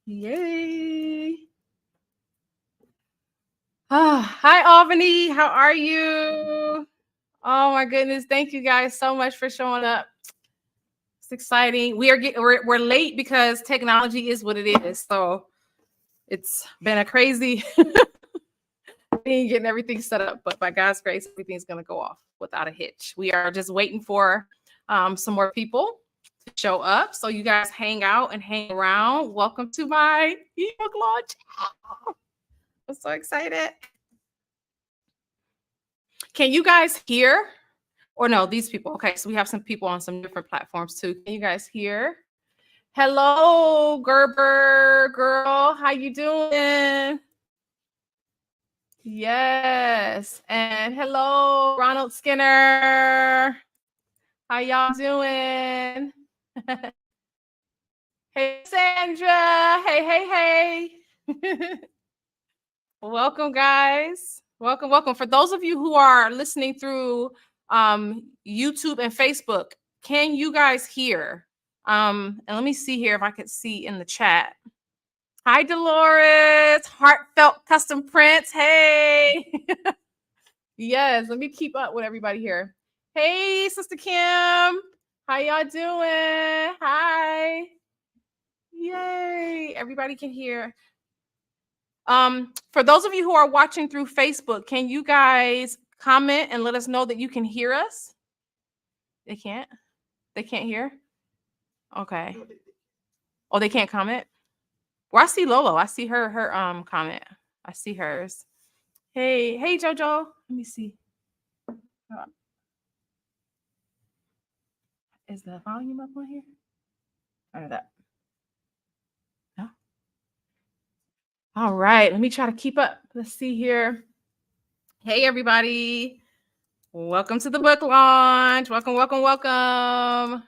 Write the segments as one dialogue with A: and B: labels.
A: Yay. Hi, Albany. How are you? Oh my goodness. Thank you guys so much for showing up. It's exciting. We're late because technology is what it is. So it's been a crazy thing getting everything set up, but by God's grace, everything's going to go off without a hitch. We are just waiting for some more people to show up. So you guys hang out and hang around. Welcome to my ebook launch. I'm so excited. Can you guys hear? Or no, these people. Okay, so we have some people on some different platforms too. Can you guys hear? Hello, Gerber girl. How you doing? Yes. And hello, Ronald Skinner. How y'all doing? Hey, Sandra. Hey. Welcome, guys. Welcome. For those of you who are listening through YouTube and Facebook, can you guys hear? And let me see here if I could see in the chat. Hi, Dolores. Heartfelt custom prints. Hey. Yes, let me keep up with everybody here. Hey, Sister Kim. How y'all doing? Hi. Yay. Everybody can hear. For those of you who are watching through Facebook, can you guys comment and let us know that you can hear us? They can't? They can't hear? Okay. Oh, they can't comment? Well, I see Lolo. I see her comment. I see hers. Hey, Jojo. Let me see. Is the volume up on here? Or that? No. All right, let me try to keep up. Let's see here. Hey, everybody. Welcome to the book launch. Welcome.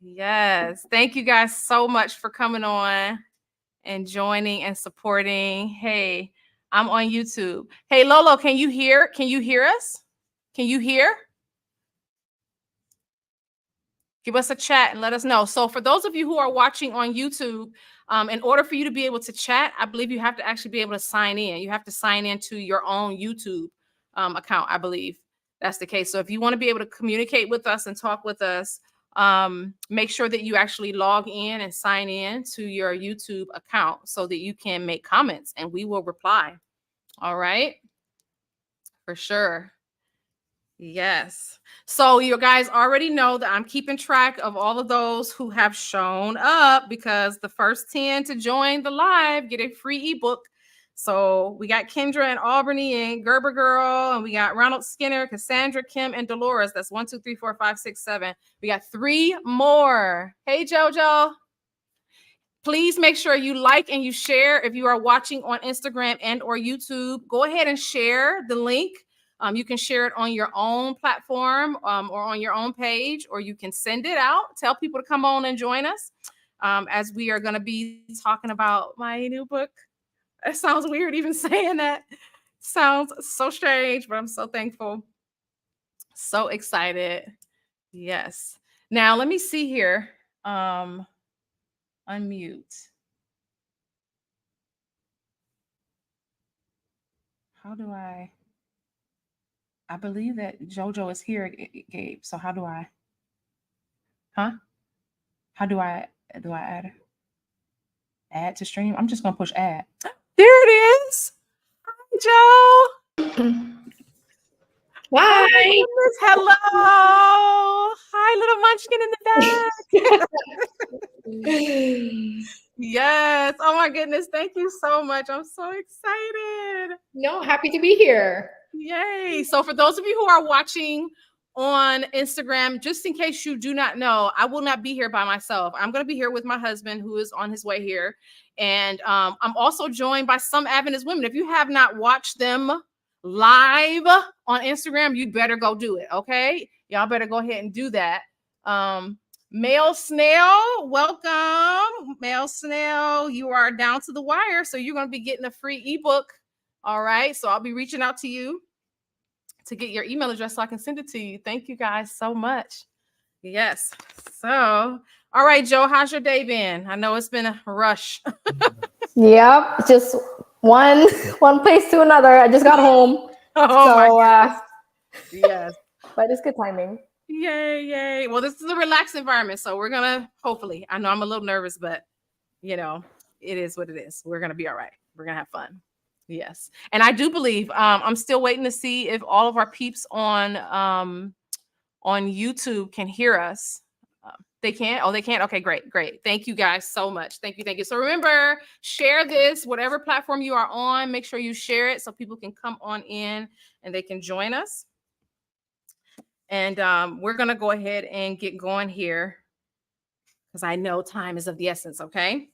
A: Yes, thank you guys so much for coming on and joining and supporting. Hey, I'm on YouTube. Hey, Lolo, can you hear? Can you hear us? Can you hear? Give us a chat and let us know. So for those of you who are watching on YouTube, in order for you to be able to chat, I believe you have to actually be able to sign in. You have to sign into your own YouTube account, I believe that's the case. So if you want to be able to communicate with us and talk with us, make sure that you actually log in and sign in to your YouTube account so that you can make comments and we will reply. All right? For sure. Yes. So you guys already know that I'm keeping track of all of those who have shown up because the first 10 to join the live get a free ebook. So we got Kendra and Albany and Gerber Girl, and we got Ronald Skinner, Cassandra, Kim, and Dolores. That's 1, 2, 3, 4, 5, 6, 7. We got 3 more. Hey, JoJo. Please make sure you like and you share. If you are watching on Instagram and or YouTube, go ahead and share the link. You can share it on your own platform or on your own page, or you can send it out. Tell people to come on and join us as we are going to be talking about my new book. It sounds weird even saying that. Sounds so strange, but I'm so thankful. So excited. Yes. Now, let me see here. Unmute. How do I believe that JoJo is here, Gabe. So how do I? How do I add her? Add to stream? I'm just gonna push add. There it is. Hi, Joe.
B: Hi.
A: Oh, hello. Hi, little munchkin in the back. Yes. Oh my goodness. Thank you so much. I'm so excited.
B: No, happy to be here.
A: Yay. So for those of you who are watching on Instagram, just in case you do not know, I will not be here by myself. I'm going to be here with my husband who is on his way here. And I'm also joined by some Adventist women. If you have not watched them live on Instagram, you better go do it. Okay. Y'all better go ahead and do that. Male Snail, welcome. Male Snail, you are down to the wire. So you're going to be getting a free ebook. All right. So I'll be reaching out to you to get your email address so I can send it to you. Thank you guys so much. Yes. So, all right, Joe, how's your day been? I know it's been a rush.
B: Yep, just one one place to another. I just got home,
A: Oh my
B: so
A: goodness. Yes.
B: but it's good timing.
A: Yay, yay. Well, this is a relaxed environment, so we're gonna hopefully. I know I'm a little nervous, but you know, it is what it is. We're gonna be all right. We're gonna have fun. Yes. And I do believe I'm still waiting to see if all of our peeps on YouTube can hear us. They can? Oh, they can? Okay, great, great. Thank you guys so much. Thank you, thank you. So remember, share this, whatever platform you are on, make sure you share it so people can come on in and they can join us. And we're gonna go ahead and get going here because I know time is of the essence, okay?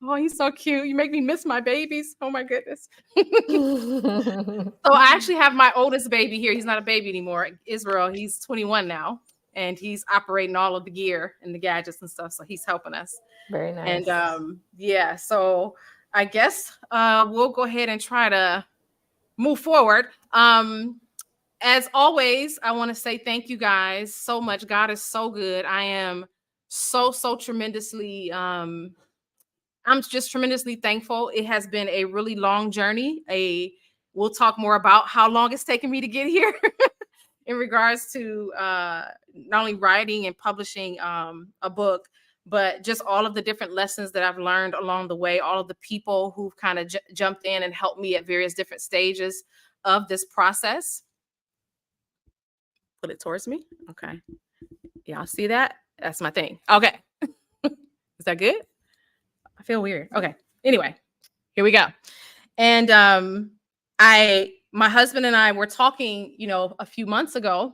A: Oh, he's so cute. You make me miss my babies. Oh my goodness. So I actually have my oldest baby here. He's not a baby anymore. Israel, he's 21 now, and he's operating all of the gear and the gadgets and stuff. So he's helping us.
B: Very nice.
A: And yeah, so I guess we'll go ahead and try to move forward. As always, I want to say thank you guys so much. God is so good. I am so tremendously I'm just tremendously thankful. It has been a really long journey. We'll talk more about how long it's taken me to get here in regards to not only writing and publishing a book, but just all of the different lessons that I've learned along the way, all of the people who've kind of jumped in and helped me at various different stages of this process. Put it towards me. Okay. Y'all see that? That's my thing. Okay. Is that good? I feel weird. Okay. Anyway, here we go. And my husband and I were talking, a few months ago,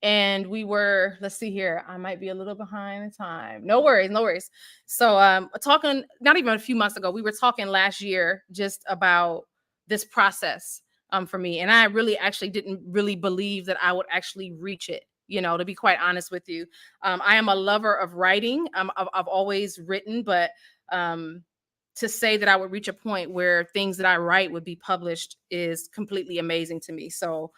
A: and we were, let's see here, I might be a little behind in time. No worries, no worries. So talking not even a few months ago, we were talking last year just about this process for me. And I really actually didn't really believe that I would actually reach it. To be quite honest with you, I am a lover of writing. I've always written, but to say that I would reach a point where things that I write would be published is completely amazing to me. So,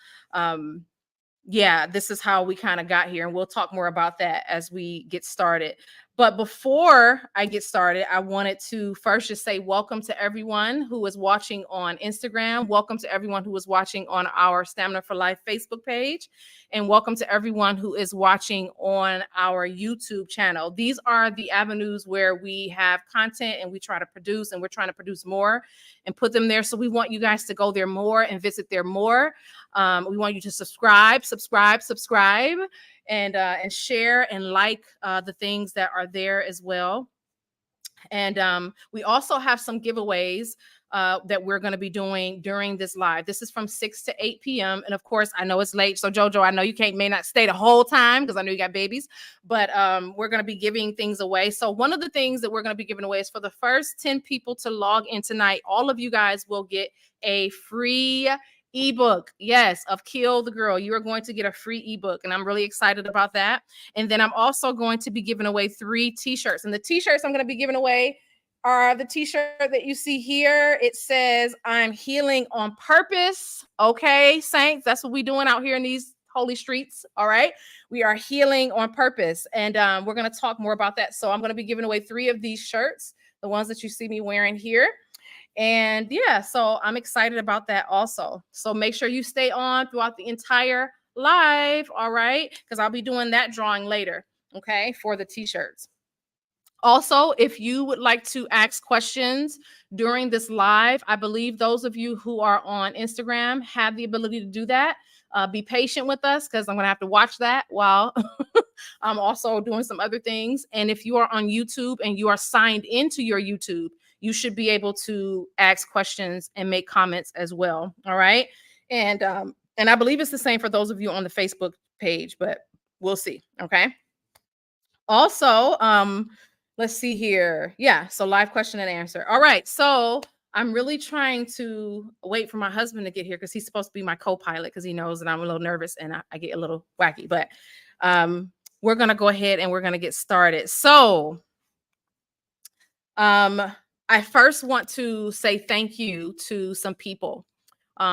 A: yeah, this is how we kind of got here, and we'll talk more about that as we get started. But before I get started, I wanted to first just say welcome to everyone who is watching on Instagram. Welcome to everyone who is watching on our Stamina for Life Facebook page. And welcome to everyone who is watching on our YouTube channel. These are the avenues where we have content and we try to produce, and we're trying to produce more and put them there. So we want you guys to go there more and visit there more. We want you to subscribe, and share and like the things that are there as well. And we also have some giveaways that we're going to be doing during this live. This is from 6 to 8 p.m. And of course, I know it's late. So Jojo, I know you may not stay the whole time because I know you got babies, but we're going to be giving things away. So one of the things that we're going to be giving away is for the first 10 people to log in tonight, all of you guys will get a free ebook, yes, of Kill the Girl. You are going to get a free ebook, and I'm really excited about that. And then I'm also going to be giving away 3 t-shirts, and the t-shirts I'm going to be giving away are the t-shirt that you see here. It says, "I'm healing on purpose." Okay, saints, that's what we're doing out here in these holy streets. All right, we are healing on purpose, and we're going to talk more about that. So I'm going to be giving away 3 of these shirts, the ones that you see me wearing here. And yeah, so I'm excited about that also. So make sure you stay on throughout the entire live, all right? Because I'll be doing that drawing later, okay, for the t-shirts. Also, if you would like to ask questions during this live, I believe those of you who are on Instagram have the ability to do that. Be patient with us because I'm going to have to watch that while I'm also doing some other things. And if you are on YouTube and you are signed into your YouTube, you should be able to ask questions and make comments as well. All right. And I believe it's the same for those of you on the Facebook page, but we'll see. Okay. Also, let's see here. Yeah. So live question and answer. All right. So I'm really trying to wait for my husband to get here because he's supposed to be my co-pilot because he knows that I'm a little nervous and I get a little wacky, but we're going to go ahead and we're going to get started. So I first want to say thank you to some people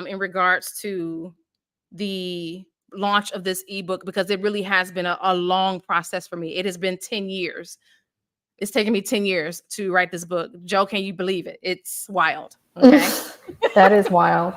A: in regards to the launch of this ebook, because it really has been a long process for me. It has been 10 years. It's taken me 10 years to write this book. Joe, can you believe it? It's wild. Okay.
B: That is wild,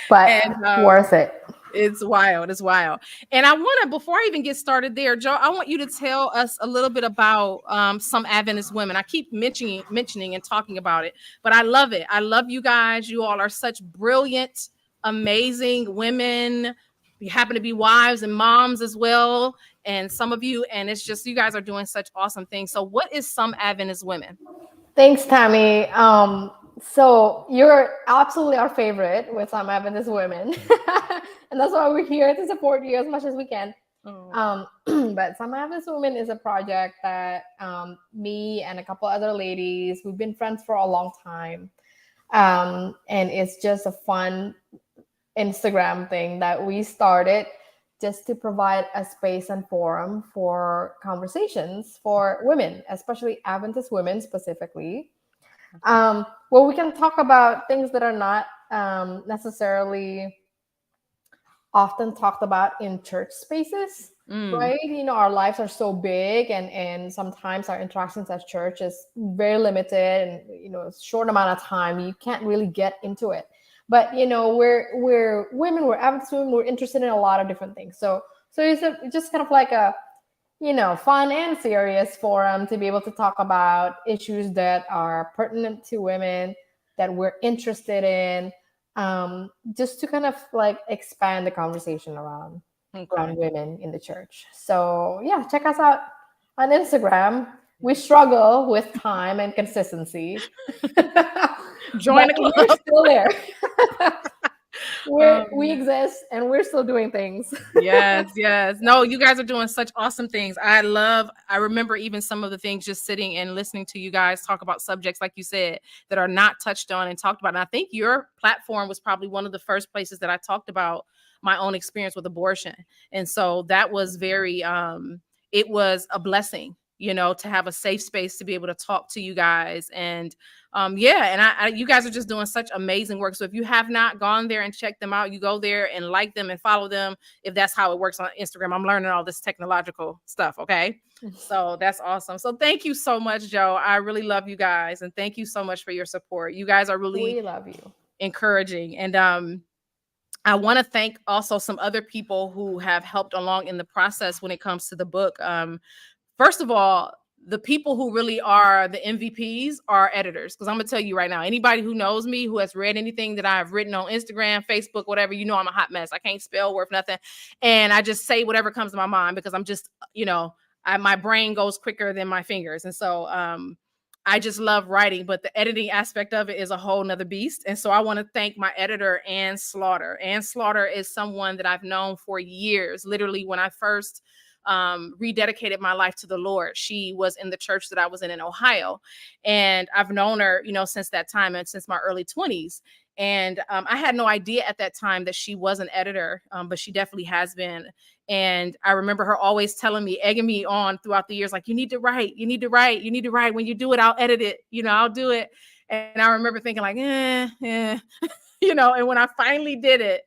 B: but
A: And
B: worth it.
A: it's wild. It's wild. And I want to, before I even get started there, Joe, I want you to tell us a little bit about some Adventist women. I keep mentioning and talking about it, but I love it. I love you guys. You all are such brilliant, amazing women. You happen to be wives and moms as well. And some of you, and it's just, you guys are doing such awesome things. So what is some Adventist women?
B: Thanks, Tammy. So you're absolutely our favorite with some Adventist women, and that's why we're here to support you as much as we can.
A: Oh.
B: But Some Adventist Women is a project that me and a couple other ladies, we've been friends for a long time, and it's just a fun Instagram thing that we started just to provide a space and forum for conversations for women, especially Adventist women specifically, where we can talk about things that are not necessarily often talked about in church spaces, right? You know, our lives are so big, and sometimes our interactions at church is very limited, and you know, short amount of time. You can't really get into it. But you know, we're women, we're Adventist women, we're interested in a lot of different things. So it's just kind of like a, you know, fun and serious forum to be able to talk about issues that are pertinent to women that we're interested in, just to kind of like expand the conversation around women in the church. So yeah, check us out on Instagram. We struggle with time and consistency.
A: Join the
B: We're
A: club.
B: still there. We exist and we're still doing things.
A: Yes, yes. No, you guys are doing such awesome things. I remember even some of the things, just sitting and listening to you guys talk about subjects, like you said, that are not touched on and talked about. And I think your platform was probably one of the first places that I talked about my own experience with abortion. And so that was very, it was a blessing, you know, to have a safe space to be able to talk to you guys. And yeah, and you guys are just doing such amazing work. So if you have not gone there and checked them out, you go there and like them and follow them, if that's how it works on Instagram. I'm learning all this technological stuff. Okay. So that's awesome. So thank you so much, Joe. I really love you guys. And thank you so much for your support. You guys are really
B: We love you.
A: encouraging. And I want to thank also some other people who have helped along in the process when it comes to the book. First of all, the people who really are the MVPs are editors. Because I'm going to tell you right now, anybody who knows me, who has read anything that I've written on Instagram, Facebook, whatever, you know, I'm a hot mess. I can't spell worth nothing. And I just say whatever comes to my mind, because I'm just, you know, my brain goes quicker than my fingers. And so I just love writing, but the editing aspect of it is a whole nother beast. And so I want to thank my editor, Ann Slaughter. Ann Slaughter is someone that I've known for years. Literally, when I first rededicated my life to the Lord, she was in the church that I was in Ohio. And I've known her, you know, since that time, and since my early 20s. And I had no idea at that time that she was an editor, but she definitely has been. And I remember her always telling me, egging me on throughout the years, like, you need to write, you need to write, you need to write. When you do it, I'll edit it, you know, I'll do it. And I remember thinking like, you know, and when I finally did it,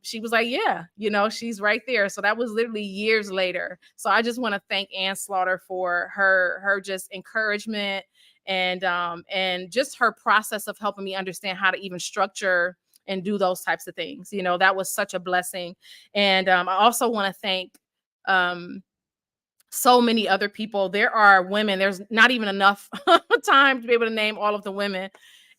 A: she was like, yeah, you know, she's right there. So that was literally years later. So I just want to thank Ann Slaughter for her just encouragement, and just her process of helping me understand how to even structure and do those types of things. You know, that was such a blessing. And I also want to thank um, so many other people. There are women, there's not even enough time to be able to name all of the women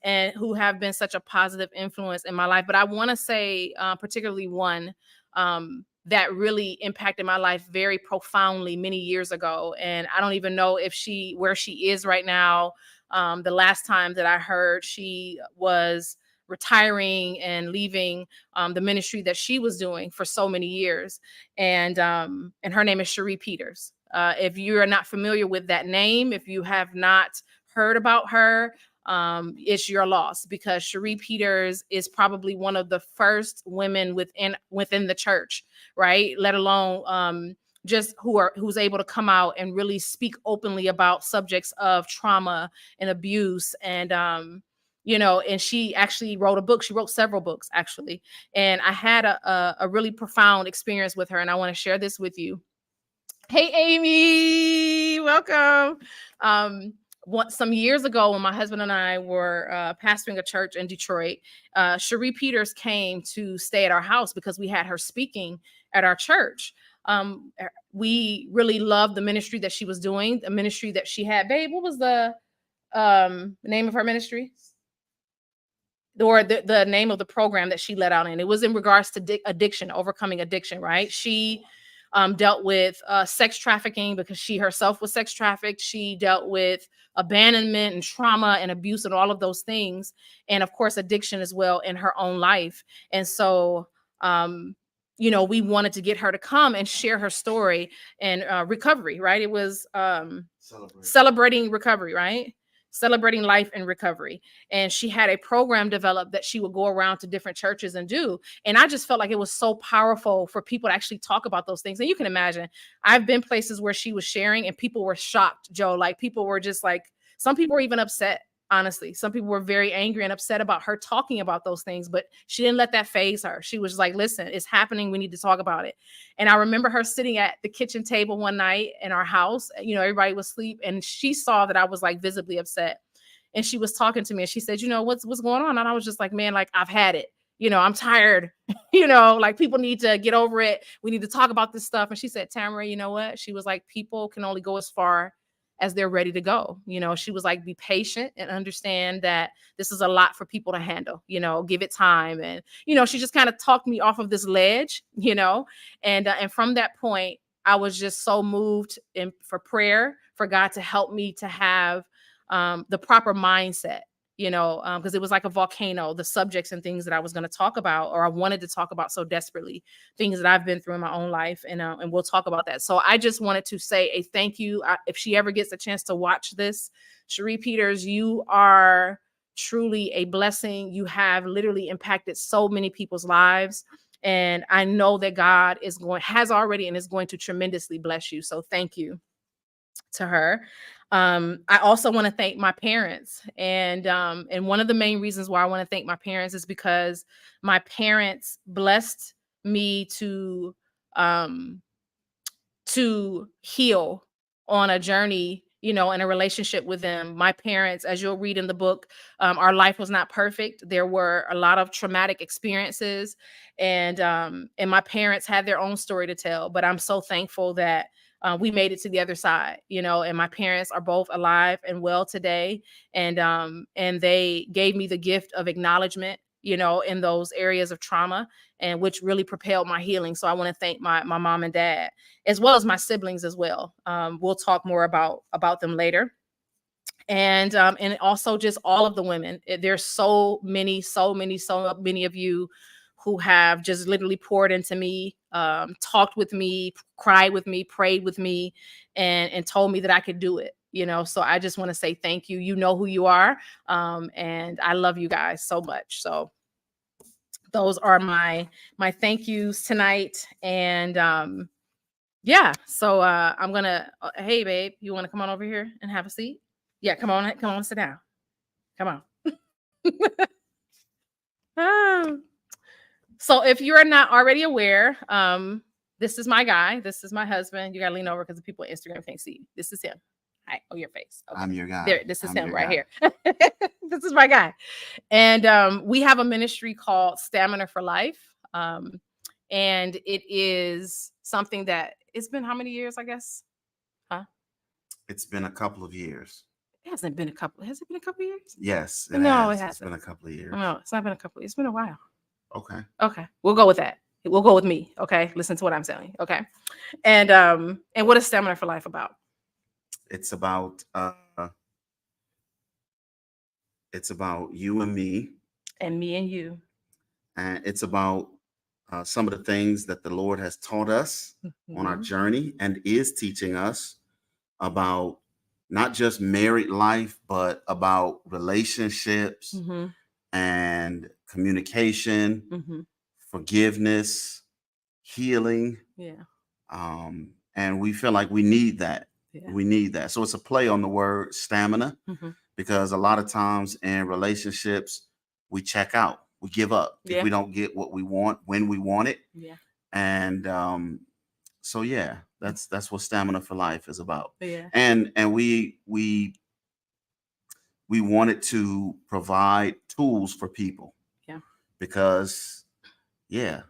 A: and who have been such a positive influence in my life. But I want to say particularly one that really impacted my life very profoundly many years ago. And I don't even know if where she is right now. The last time that I heard, she was retiring and leaving the ministry that she was doing for so many years. And her name is Cherie Peters. If you are not familiar with that name, if you have not heard about her, it's your loss, because Cherie Peters is probably one of the first women within the church, right? Let alone just who's able to come out and really speak openly about subjects of trauma and abuse, and and she actually wrote a book. She wrote several books, actually. And I had a really profound experience with her, and I want to share this with you. Hey, Amy, welcome. Some years ago, when my husband and I were pastoring a church in Detroit, Cherie Peters came to stay at our house because we had her speaking at our church. We really loved the ministry that she was doing, the ministry that she had. Babe, what was the name of her ministry? Or the name of the program that she let out in? It was in regards to addiction, overcoming addiction, right? She dealt with sex trafficking because she herself was sex trafficked. She dealt with abandonment and trauma and abuse and all of those things. And of course, addiction as well in her own life. And so, we wanted to get her to come and share her story and recovery, right? It was celebrating recovery, right? Celebrating life and recovery. And she had a program developed that she would go around to different churches and do. And I just felt like it was so powerful for people to actually talk about those things. And you can imagine, I've been places where she was sharing and people were shocked, Joe. Like, people were just like, some people were even upset. Honestly, some people were very angry and upset about her talking about those things, but she didn't let that faze her. She was like, listen, it's happening. We need to talk about it. And I remember her sitting at the kitchen table one night in our house, everybody was asleep, and she saw that I was like visibly upset. And she was talking to me and she said, what's going on? And I was just like, man, like, I've had it. I'm tired. Like, people need to get over it. We need to talk about this stuff. And she said, Tamara, you know what? She was like, people can only go as far as they're ready to go. She was like, be patient and understand that this is a lot for people to handle, give it time. And, she just kind of talked me off of this ledge, and from that point, I was just so moved for prayer, for God to help me to have the proper mindset, because it was like a volcano, the subjects and things that I was going to talk about, or I wanted to talk about so desperately, things that I've been through in my own life. And we'll talk about that. So I just wanted to say a thank you. If she ever gets a chance to watch this, Cherie Peters, you are truly a blessing. You have literally impacted so many people's lives. And I know that God has already and is going to tremendously bless you. So thank you to her. I also want to thank my parents, and one of the main reasons why I want to thank my parents is because my parents blessed me to heal on a journey, in a relationship with them. My parents, as you'll read in the book, our life was not perfect. There were a lot of traumatic experiences, and my parents had their own story to tell. But I'm so thankful that we made it to the other side, and my parents are both alive and well today. And they gave me the gift of acknowledgement, in those areas of trauma, and which really propelled my healing. So I want to thank my mom and dad, as well as my siblings as well. We'll talk more about them later. And also just all of the women. There's so many of you who have just literally poured into me, talked with me, cried with me, prayed with me, and told me that I could do it. So I just want to say thank you. You know who you are. And I love you guys so much. So those are my thank yous tonight. And yeah, so I'm gonna hey babe, you want to come on over here and have a seat? Yeah, come on, sit down. Come on. So if you're not already aware, this is my guy. This is my husband. You gotta lean over because the people on Instagram can't see. This is him. Hi. Oh, your face. Okay.
C: I'm your guy.
A: There, this is him right here. This is my guy. And we have a ministry called Stamina for Life. And it is something that it's been how many years, I guess? Huh?
C: It's been a couple of years.
A: It hasn't been a couple. Has it been a couple of years?
C: Yes.
A: It hasn't.
C: It's been a couple of years.
A: No, it's not been a couple. It's been a while.
C: Okay.
A: We'll go with that. We'll go with me. Okay. Listen to what I'm saying. Okay. And what is Stamina for Life about?
C: It's about you and me.
A: And me and you.
C: And it's about some of the things that the Lord has taught us on our journey and is teaching us about not just married life, but about relationships and communication, forgiveness, healing.
A: Yeah.
C: And we feel like we need that.
A: Yeah.
C: We need that. So it's a play on the word stamina, because a lot of times in relationships, we check out, we give up if
A: Yeah.
C: we don't get what we want when we want it.
A: Yeah.
C: And so yeah, that's what Stamina for Life is about.
A: Yeah.
C: And we wanted to provide tools for people.
A: Yeah.
C: Because yeah,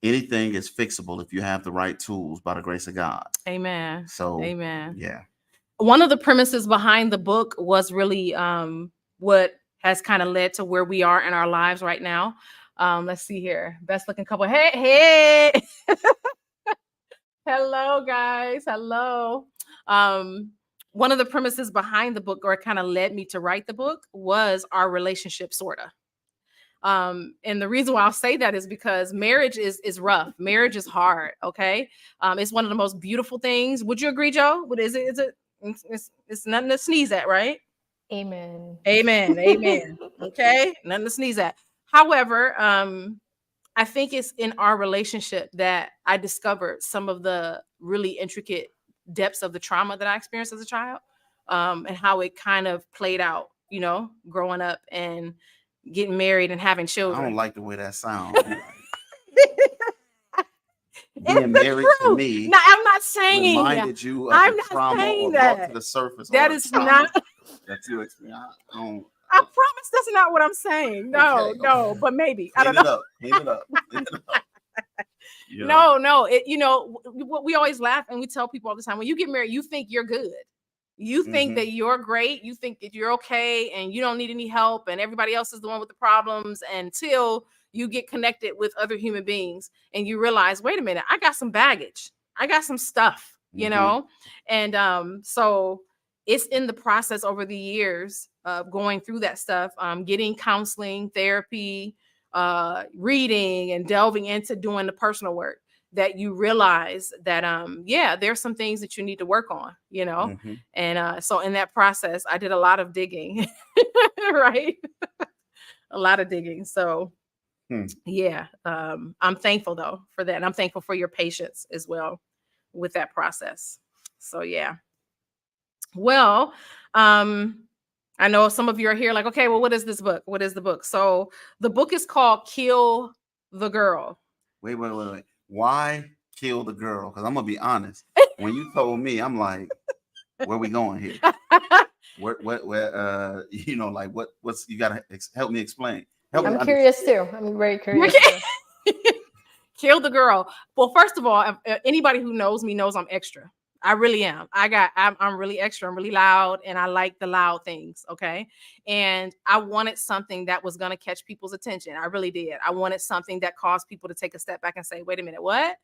C: anything is fixable if you have the right tools by the grace of God.
A: Amen.
C: So
A: Amen.
C: yeah.
A: One of the premises behind the book was really what has kind of led to where we are in our lives right now. Let's see here. Best looking couple. Hey. Hello, guys. Hello. One of the premises behind the book, or kind of led me to write the book, was our relationship, sorta. And the reason why I'll say that is because marriage is rough. Marriage is hard. Okay. It's one of the most beautiful things. Would you agree, Joe? What is it? Is it? It's nothing to sneeze at, right?
B: Amen.
A: Amen. Amen. Okay. Nothing to sneeze at. However, I think it's in our relationship that I discovered some of the really intricate depths of the trauma that I experienced as a child, and how it kind of played out, growing up and getting married and having
C: I
A: children.
C: don't like the way that sounds. Being married to me,
A: no, I'm not saying
C: reminded you of
A: I'm
C: the
A: not
C: trauma
A: saying
C: or brought
A: that.
C: to the surface.
A: That
C: or
A: is
C: trauma
A: not.
C: that you experienced.
A: I promise that's not what I'm saying. No,
C: Okay,
A: no,
C: okay.
A: but maybe.
C: Clean
A: I don't know.
C: it up. Clean it up. Clean it up. Yeah.
A: No. We always laugh and we tell people all the time, when you get married, you think you're good. You think that you're great. You think that you're okay and you don't need any help and everybody else is the one with the problems, until you get connected with other human beings and you realize, wait a minute, I got some baggage. I got some stuff, And so it's in the process over the years of going through that stuff, getting counseling, therapy, reading, and delving into doing the personal work, that you realize that there's some things that you need to work on, And so in that process I did a lot of digging. Right. A lot of digging. So I'm thankful though for that, and I'm thankful for your patience as well with that process. So yeah. Well, I know some of you are here like, okay, well, what is this book? What is the book? So the book is called Kill the Girl.
C: Wait. Why kill the girl? Because I'm gonna be honest. When you told me, I'm like, where we going here? Where like what's you gotta help me explain.
B: I'm curious too. I'm very curious too.
A: Kill the girl. Well, first of all, anybody who knows me knows I'm extra. I really am. I'm really extra. I'm really loud, and I like the loud things. Okay. And I wanted something that was going to catch people's attention. I really did. I wanted something that caused people to take a step back and say, wait a minute, what?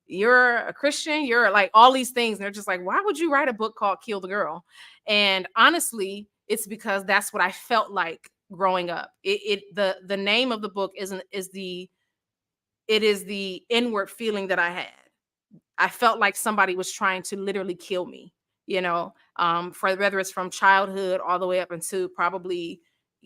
A: You're a Christian? You're like all these things. And they're just like, why would you write a book called Kill the Girl? And honestly, it's because that's what I felt like growing up. The name of the book is the inward feeling that I had. I felt like somebody was trying to literally kill me, for whether it's from childhood all the way up into probably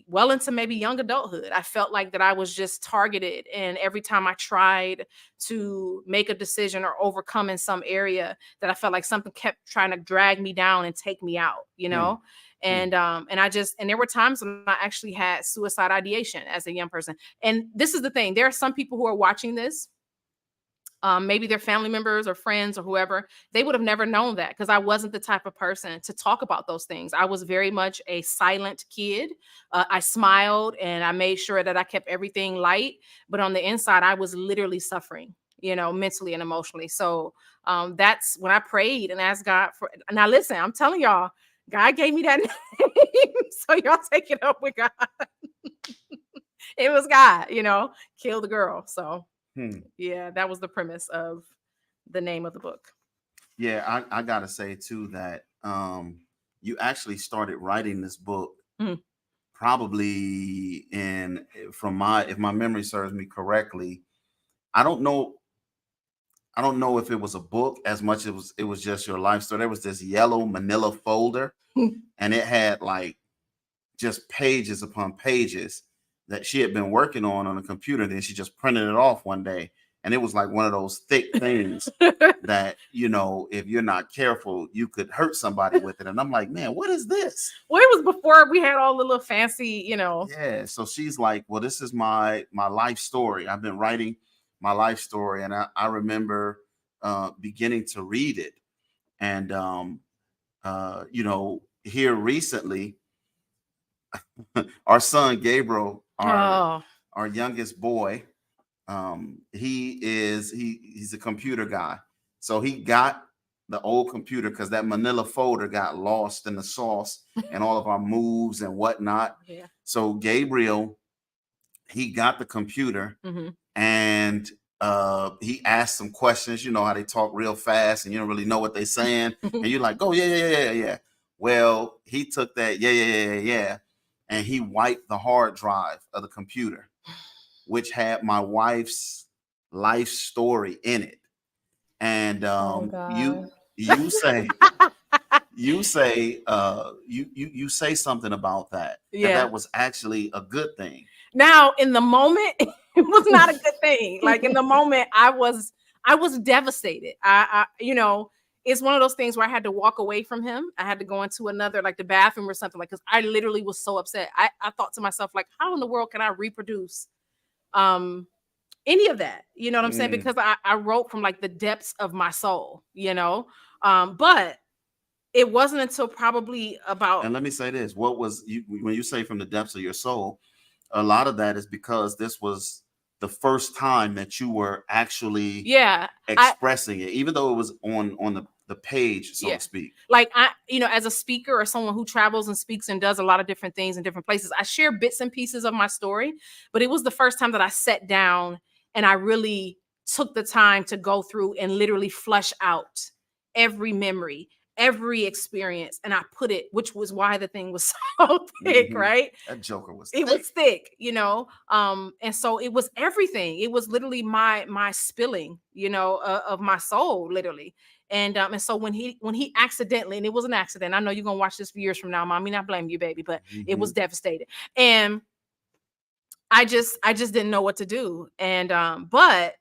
A: well into maybe young adulthood. I felt like that I was just targeted. And every time I tried to make a decision or overcome in some area, that I felt like something kept trying to drag me down and take me out, And and there were times when I actually had suicide ideation as a young person. And this is the thing. There are some people who are watching this. Maybe their family members or friends or whoever, they would have never known that, because I wasn't the type of person to talk about those things. I was very much a silent kid. I smiled and I made sure that I kept everything light. But on the inside, I was literally suffering, mentally and emotionally. So that's when I prayed and asked God for. Now, listen, I'm telling y'all, God gave me that name. So y'all take it up with God. It was God, kill the girl. So. Yeah, that was the premise of the name of the book.
C: Yeah, I gotta say too that you actually started writing this book probably if my memory serves me correctly. I don't know if it was a book as much as it was just your life story. There was this yellow manila folder and it had like just pages upon pages that she had been working on a computer. Then she just printed it off one day and it was like one of those thick things that, you know, if you're not careful, you could hurt somebody with it. And I'm like, man, what is this?
A: Well, it was before we had all the little fancy, you know.
C: Yeah. So she's like, well, this is my life story. I've been writing my life story, and I remember beginning to read it, and you know, here recently, our son Gabriel,
A: Oh,
C: our youngest boy, he's a computer guy, so he got the old computer because that manila folder got lost in the sauce and all of our moves and whatnot.
A: yeah.
C: So Gabriel, he got the computer,
A: Hmm.
C: and he asked some questions. You know how they talk real fast and you don't really know what they're saying, and you're like, oh yeah. Well, he took that yeah, and he wiped the hard drive of the computer, which had my wife's life story in it. And
B: Oh God.
C: you say you say you say something about that
A: Yeah.
C: that was actually a good thing.
A: Now, in the moment, it was not a good thing. Like in the moment, I was devastated. You know, it's one of those things where I had to walk away from him. I had to go into another, like the bathroom or something, like, because I literally was so upset. I thought to myself, like, how in the world can I reproduce any of that? You know what I'm saying?
C: Mm.
A: Because I wrote from like the depths of my soul, you know. But it wasn't until probably about
C: And let me say this: what was you when you say from the depths of your soul? A lot of that is because this was the first time that you were actually
A: yeah.
C: expressing it, even though it was on the page, so
A: Yeah.
C: to speak.
A: Like you know, as a speaker or someone who travels and speaks and does a lot of different things in different places, I share bits and pieces of my story, but it was the first time that I sat down and I really took the time to go through and literally flush out every memory, every experience, and I put it, which was why the thing was so thick,
C: Mhm.
A: right?
C: That joker was
A: It
C: thick.
A: was thick, you know. And so it was everything. It was literally my spilling, you know, of my soul, literally. And so when he accidentally, and it was an accident, I know you're gonna watch this for years from now, mommy, not blame you, baby, but it was
C: Mhm.
A: devastating. And I just didn't know what to do. And but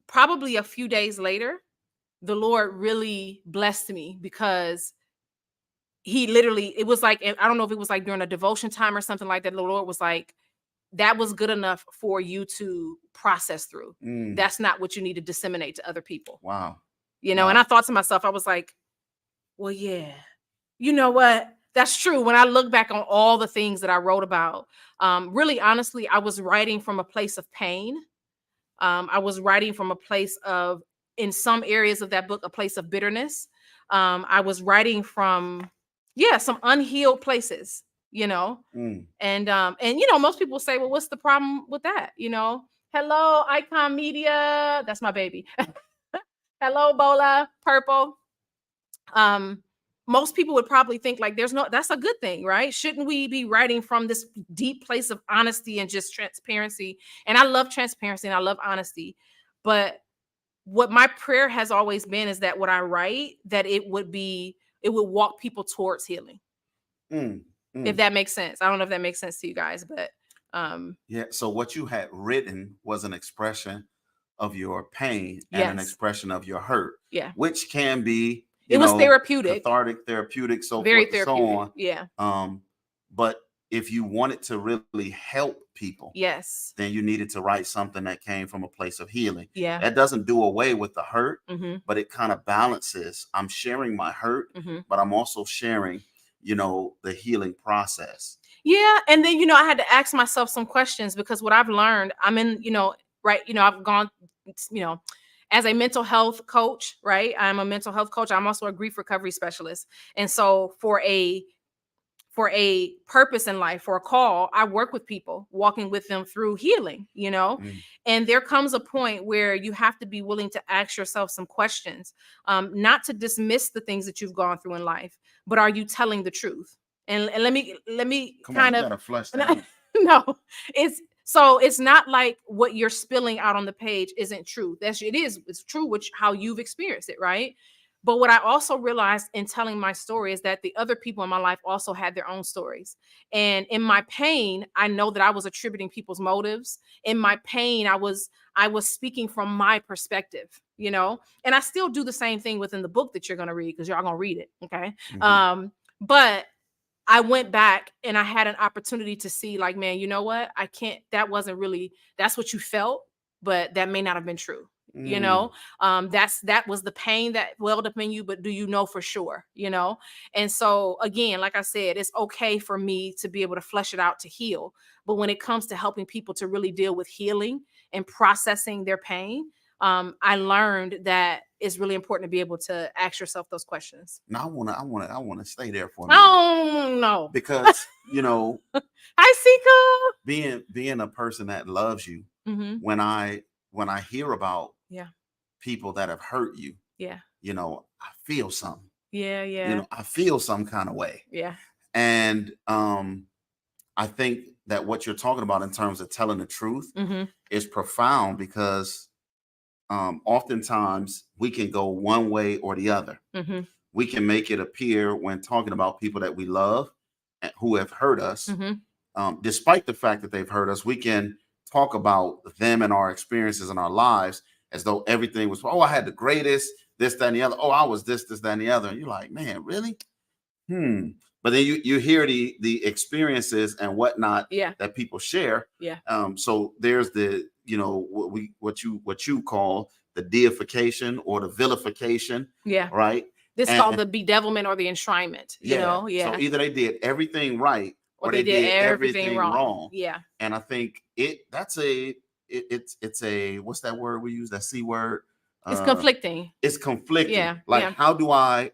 A: probably a few days later, the Lord really blessed me because he literally, it was like, I don't know if it was like during a devotion time or something like that. The Lord was like, that was good enough for you to process through.
C: Mm.
A: That's not what you need to disseminate to other people.
C: Wow.
A: You know,
C: Wow.
A: and I thought to myself, I was like, well, yeah, you know what? That's true. When I look back on all the things that I wrote about, really honestly, I was writing from a place of pain. I was writing from a place of, in some areas of that book, a place of bitterness. I was writing from, yeah, some unhealed places, you know.
C: Mm.
A: And you know, most people say, well, what's the problem with that? You know, hello, Icon Media. That's my baby. Hello, Bola, Purple. Um, most people would probably think like that's a good thing, right? Shouldn't we be writing from this deep place of honesty and just transparency? And I love transparency and I love honesty. But what my prayer has always been is that what I write, that it would walk people towards healing.
C: Mm.
A: If
C: Mm.
A: that makes sense. I don't know if that makes sense to you guys, but
C: Yeah. So what you had written was an expression of your pain and an
A: yes.
C: expression of your hurt,
A: Yeah.
C: which can be,
A: It
C: you
A: was
C: know,
A: therapeutic.
C: cathartic, therapeutic, so
A: Very
C: forth and so
A: therapeutic.
C: on.
A: Yeah.
C: But if you wanted to really help people,
A: Yes.
C: then you needed to write something that came from a place of healing.
A: Yeah.
C: That doesn't do away with the hurt,
A: Mm-hmm.
C: but it kind of balances. I'm sharing my hurt,
A: Mm-hmm.
C: but I'm also sharing, you know, the healing process.
A: Yeah. And then, you know, I had to ask myself some questions because what I've learned, I'm in, you know, right, you know, I've gone, you know, as a mental health coach, right? I'm a mental health coach. I'm also a grief recovery specialist. And so for a purpose in life, for a call, I work with people, walking with them through healing, you know.
C: Mm.
A: And there comes a point where you have to be willing to ask yourself some questions, not to dismiss the things that you've gone through in life, but are you telling the truth? And let me
C: Come on,
A: kind
C: you
A: of
C: gotta flush that out.
A: no, it's not like what you're spilling out on the page isn't true. It's true, which how you've experienced it, right? But what I also realized in telling my story is that the other people in my life also had their own stories. And in my pain, I know that I was attributing people's motives. In my pain, I was speaking from my perspective, you know. And I still do the same thing within the book that you're going to read, because y'all going to read it, okay? But I went back and I had an opportunity to see, like, man, you know what? I can't, that wasn't really, that's what you felt, but that may not have been true. You
C: Mm.
A: know, that was the pain that welled up in you, but do you know for sure? You know, and so again, like I said, it's okay for me to be able to flesh it out to heal. But when it comes to helping people to really deal with healing and processing their pain, I learned that it's really important to be able to ask yourself those questions.
C: Now I wanna stay there for a minute
A: Oh no.
C: because you know,
A: Hi,
C: being a person that loves you,
A: Sika. Mm-hmm.
C: when I hear about
A: Yeah.
C: people that have hurt you,
A: Yeah.
C: you know, I feel something.
A: Yeah.
C: You
A: Yeah.
C: know, I feel some kind of way.
A: Yeah.
C: And I think that what you're talking about in terms of telling the truth
A: Mm-hmm.
C: is profound because oftentimes we can go one way or the other.
A: Mm-hmm.
C: We can make it appear when talking about people that we love and who have hurt us,
A: Mm-hmm.
C: despite the fact that they've hurt us, we can talk about them and our experiences in our lives as though everything was, oh, I had the greatest, this, that, and the other. Oh, I was this, that, and the other. And you're like, man, really? But then you hear the experiences and whatnot
A: Yeah.
C: that people share.
A: Yeah.
C: So there's the, you know, what you call the deification or the vilification,
A: Yeah.
C: right?
A: This
C: And
A: called the bedevilment or the enshrinement, you
C: yeah,
A: know?
C: so
A: Yeah.
C: either they did everything right
A: Or
C: or
A: they
C: they
A: did
C: did
A: everything
C: everything
A: wrong.
C: wrong.
A: Yeah.
C: And I think it's a, what's that word we use, that C word?
A: It's conflicting.
C: It's conflicting.
A: Yeah.
C: Like,
A: Yeah.
C: how do I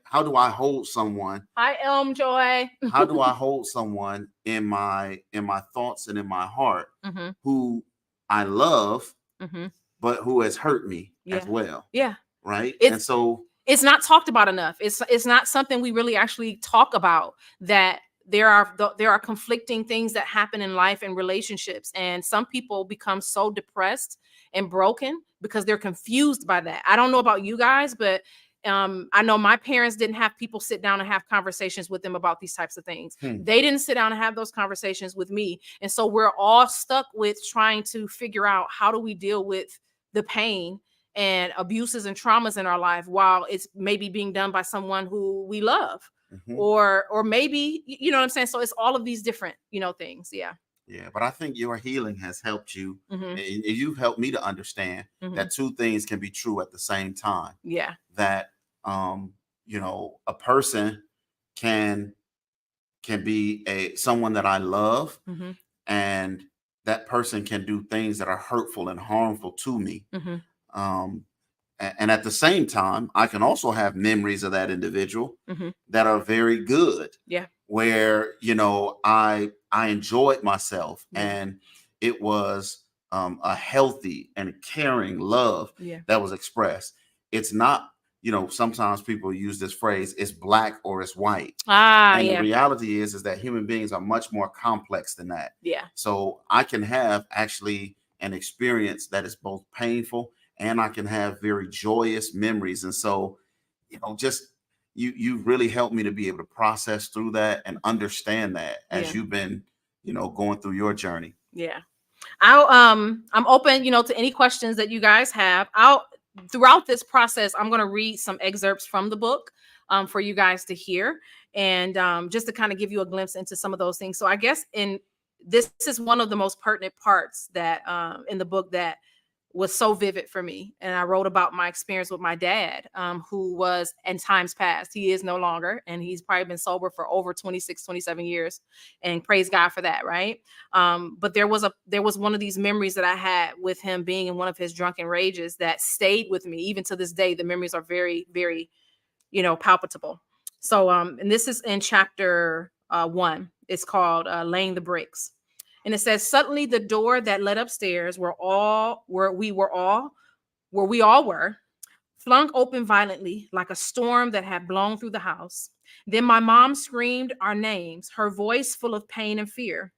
C: hold someone?
A: Hi, Joy.
C: How do I hold someone in my thoughts and in my heart
A: Mm-hmm.
C: who I love,
A: Mm-hmm.
C: but who has hurt me as
A: Yeah.
C: well?
A: Yeah.
C: Right. And
A: It's
C: so
A: it's not talked about enough. It's not something we really actually talk about, that there are conflicting things that happen in life and relationships, and some people become so depressed and broken because they're confused by that. I don't know about you guys, but I know my parents didn't have people sit down and have conversations with them about these types of things. They didn't sit down and have those conversations with me, and so we're all stuck with trying to figure out, how do we deal with the pain and abuses and traumas in our life while it's maybe being done by someone who we love, or maybe, you know what I'm saying? So it's all of these different, things. Yeah.
C: yeah, but I think your healing has helped you,
A: Mm-hmm.
C: and you've helped me to understand
A: Mm-hmm.
C: that two things can be true at the same time.
A: Yeah.
C: That you know, a person can be someone that I love,
A: Mm-hmm.
C: and that person can do things that are hurtful and harmful to me.
A: Mm-hmm.
C: Um, and at the same time, I can also have memories of that individual
A: Mm-hmm.
C: that are very good,
A: Yeah.
C: where, you know, I enjoyed myself,
A: Yeah.
C: and it was a healthy and caring love
A: Yeah.
C: that was expressed. It's not, you know, sometimes people use this phrase, it's black or it's white. And the
A: Yeah.
C: reality is that human beings are much more complex than that.
A: Yeah.
C: So I can have actually an experience that is both painful, and I can have very joyous memories. And so, you know, just you've really helped me to be able to process through that and understand that as
A: Yeah.
C: you've been, you know, going through your journey.
A: Yeah. I'm open, to any questions that you guys have. Throughout this process, I'm going to read some excerpts from the book for you guys to hear, and just to kind of give you a glimpse into some of those things. So I guess this is one of the most pertinent parts that in the book that was so vivid for me. And I wrote about my experience with my dad, who was in times past. He is no longer, and he's probably been sober for over 26, 27 years. And praise God for that, right? But there was one of these memories that I had with him being in one of his drunken rages that stayed with me. Even to this day, the memories are very, very, palpable. So, and this is in chapter 1. It's called Laying the Bricks. And it says, suddenly the door that led upstairs where we all were, flung open violently like a storm that had blown through the house. Then my mom screamed our names, her voice full of pain and fear.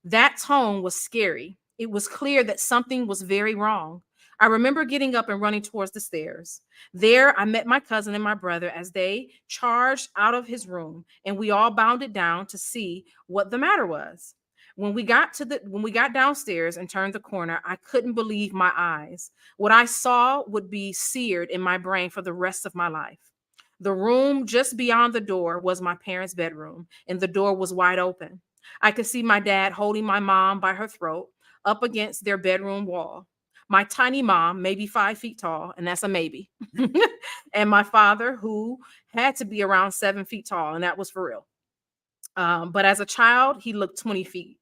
A: That tone was scary. It was clear that something was very wrong. I remember getting up and running towards the stairs. There, I met my cousin and my brother as they charged out of his room, and we all bounded down to see what the matter was. When we got downstairs and turned the corner, I couldn't believe my eyes. What I saw would be seared in my brain for the rest of my life. The room just beyond the door was my parents' bedroom, and the door was wide open. I could see my dad holding my mom by her throat up against their bedroom wall. My tiny mom, maybe 5 feet tall, and that's a maybe. And my father, who had to be around 7 feet tall, and that was for real. But as a child, he looked 20 feet.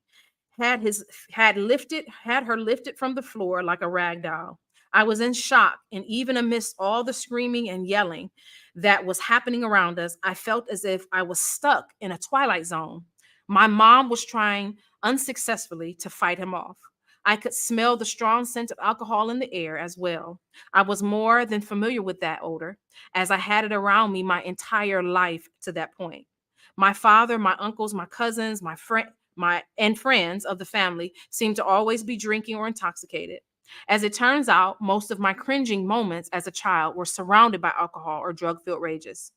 A: Had her lifted from the floor like a rag doll. I was in shock, and even amidst all the screaming and yelling that was happening around us, I felt as if I was stuck in a twilight zone. My mom was trying unsuccessfully to fight him off. I could smell the strong scent of alcohol in the air as well. I was more than familiar with that odor, as I had it around me my entire life to that point. My father, my uncles, my cousins, my and friends of the family seemed to always be drinking or intoxicated. As it turns out, most of my cringing moments as a child were surrounded by alcohol or drug-filled rages.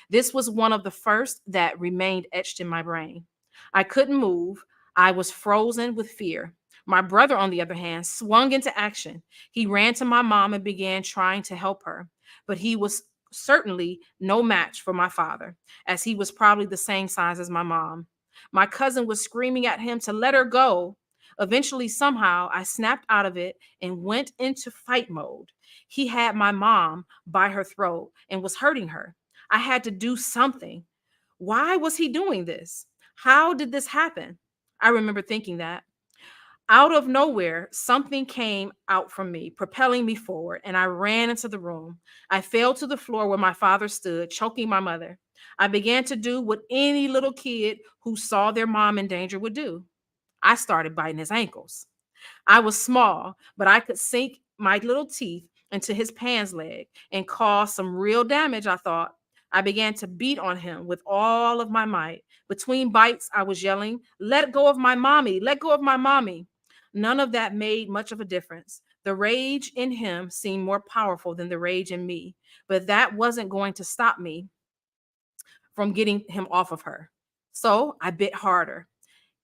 A: This was one of the first that remained etched in my brain. I couldn't move. I was frozen with fear. My brother, on the other hand, swung into action. He ran to my mom and began trying to help her, but he was certainly no match for my father, as he was probably the same size as my mom. My cousin was screaming at him to let her go. Eventually, somehow, I snapped out of it and went into fight mode. He had my mom by her throat and was hurting her. I had to do something. Why was he doing this? How did this happen? I remember thinking that. Out of nowhere, something came out from me, propelling me forward, and I ran into the room. I fell to the floor where my father stood, choking my mother. I began to do what any little kid who saw their mom in danger would do. I started biting his ankles. I was small, but I could sink my little teeth into his pants leg and cause some real damage, I thought. I began to beat on him with all of my might. Between bites, I was yelling, "Let go of my mommy! Let go of my mommy!" None of that made much of a difference. The rage in him seemed more powerful than the rage in me, but that wasn't going to stop me from getting him off of her. So I bit harder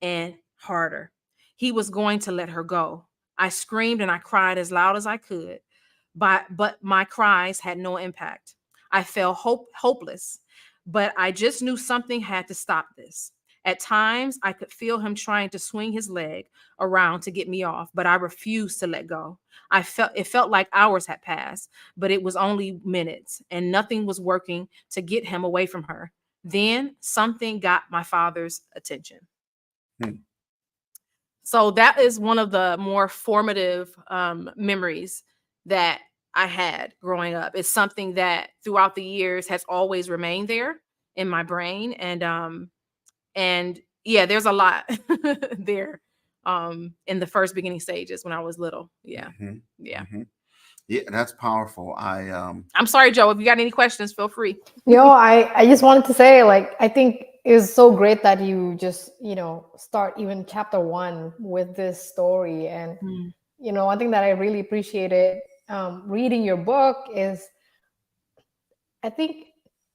A: and harder. He was going to let her go. I screamed and I cried as loud as I could, but my cries had no impact. I felt hopeless, but I just knew something had to stop this. At times, I could feel him trying to swing his leg around to get me off, but I refused to let go. It felt like hours had passed, but it was only minutes, and nothing was working to get him away from her. Then something got my father's attention.
C: Hmm.
A: So that is one of the more formative memories that I had growing up. It's something that throughout the years has always remained there in my brain, and yeah, there's a lot there in the first beginning stages when I was little. Yeah,
C: hmm
A: yeah.
C: hmm Yeah, that's powerful.
A: I'm sorry, Joe. If you got any questions, feel free.
B: I just wanted to say, like, I think it was so great that you just, start even chapter one with this story. And,
A: Mm,
B: one thing that I really appreciated reading your book is, I think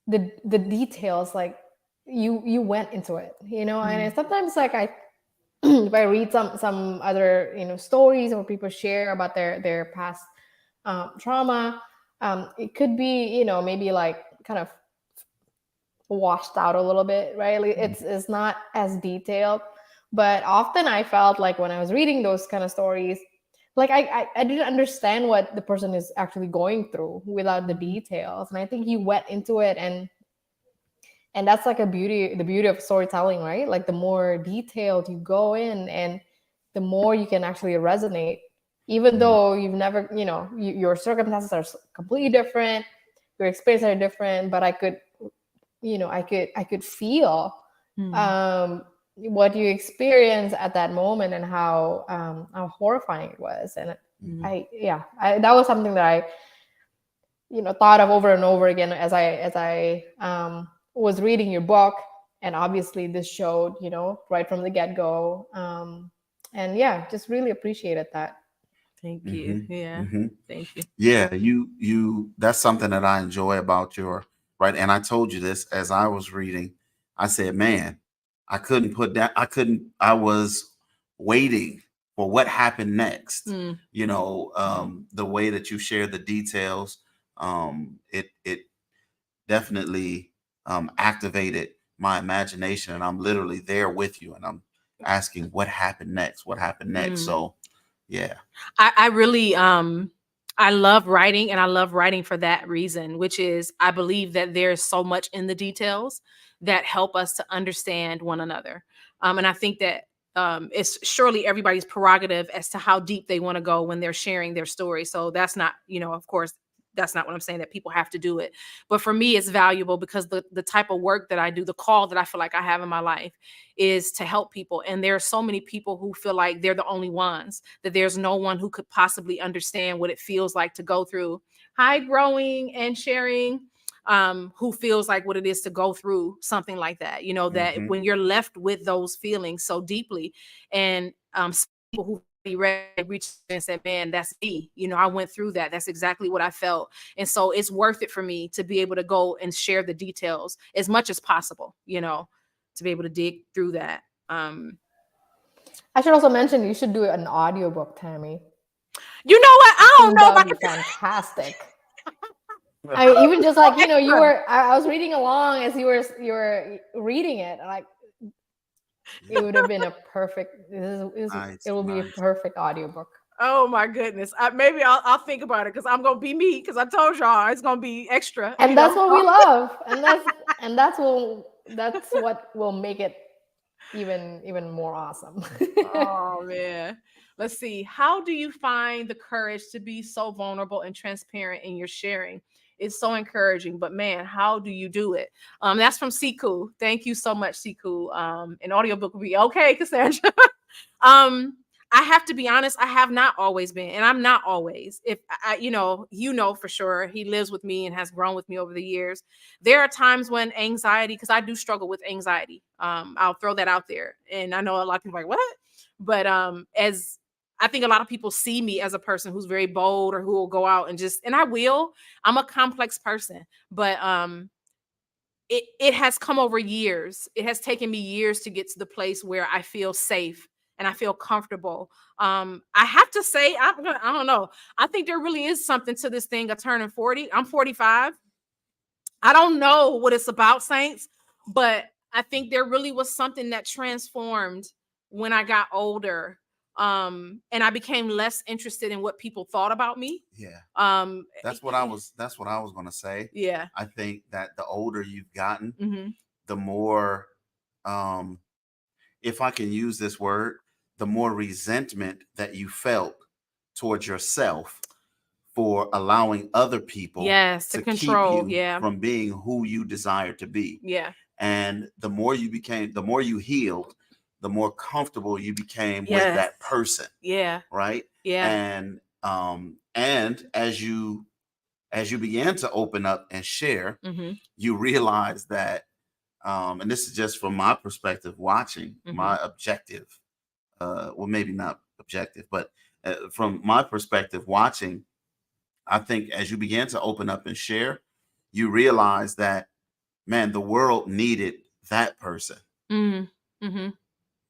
B: the details, like you went into it, and
A: mm,
B: sometimes like if I read some other stories or people share about their past trauma, it could be maybe like kind of washed out a little bit, right? Like it's not as detailed, but often I felt like when I was reading those kind of stories, like I didn't understand what the person is actually going through without the
A: mm,
B: details, and I think you went into it, and that's like the beauty of storytelling, right? Like the more detailed you go in, and the more you can actually resonate, even
C: Mhm.
B: though you've never, your circumstances are completely different, your experiences are different, but I could feel
A: mm,
B: what you experienced at that moment, and how horrifying it was. And
A: mm.
B: that was something that I thought of over and over again as I was reading your book. And obviously this showed right from the get-go, and yeah, just really appreciated that.
A: Thank you.
C: Hmm.
A: Yeah.
C: Hmm.
A: Thank you.
C: Yeah, you that's something that I enjoy about your right. And I told you this as I was reading. I said, man, I was waiting for what happened next.
A: Mm.
C: The way that you share the details, it definitely activated my imagination, and I'm literally there with you, and I'm asking what happened next, what happened next.
A: Mm.
C: So yeah.
A: I really I love writing, and I love writing for that reason, which is I believe that there's so much in the details that help us to understand one another. And I think that it's surely everybody's prerogative as to how deep they want to go when they're sharing their story. So that's not, of course, that's not what I'm saying, that people have to do it. But for me, it's valuable because the type of work that I do, the call that I feel like I have in my life is to help people. And there are so many people who feel like they're the only ones, that there's no one who could possibly understand what it feels like to go through high growing and sharing, who feels like what it is to go through something like that. That
C: Hmm.
A: when you're left with those feelings so deeply, and some people who reached and said, man, that's me. I went through that. That's exactly what I felt. And so it's worth it for me to be able to go and share the details as much as possible, to be able to dig through that.
B: I should also mention you should do an audiobook, Tammy.
A: You know what? I
B: I
A: don't
B: think
A: know if
B: that
A: I
B: would
A: can.
B: be fantastic. I mean, even just like you
A: Extra.
B: were. I was reading along as you were reading it, and like it would have been a perfect.
C: Nice,
B: It will be a
C: nice.
B: perfect audiobook.
A: Oh my goodness. Maybe I'll think about it, because I'm gonna be me, because I told y'all it's gonna be extra.
B: And that's what we love, and that's what will make it even more awesome.
A: Oh man. Let's see. How do you find the courage to be so vulnerable and transparent in your sharing? It's so encouraging, but man, how do you do it? That's from Siku. Thank you so much, Siku. An audiobook will be okay, Cassandra. um, I have to be honest, I have not always been, and I'm not always. If I, for sure, he lives with me and has grown with me over the years. There are times when anxiety, because I do struggle with anxiety. I'll throw that out there. And I know a lot of people are like, what? But as I think a lot of people see me as a person who's very bold, or who will go out and just, and I will. I'm a complex person, but it has come over years. It has taken me years to get to the place where I feel safe and I feel comfortable. I have to say, I don't know. I think there really is something to this thing of turning 40. I'm 45. I don't know what it's about, Saints, but I think there really was something that transformed when I got older. And I became less interested in what people thought about me.
C: Yeah.
A: Um,
C: That's what I was going to say.
A: yeah.
C: I think that the older you've gotten,
A: Hmm.
C: the more, um if I can use this word, the more resentment that you felt towards yourself for allowing other people
A: Yes, to
C: to keep
A: control.
C: you
A: Yeah.
C: from being who you desire to be.
A: Yeah.
C: And the more you healed, the more comfortable you became with
A: Yes.
C: that person,
A: Yeah.
C: right?
A: Yeah.
C: And as you began to open up and share,
A: Hmm.
C: you realize that, and this is just from my perspective, watching
A: Hmm.
C: my objective, well, maybe not objective, but from my perspective, watching, I think as you began to open up and share, you realize that, man, the world needed that person,
A: Mm. Hmm.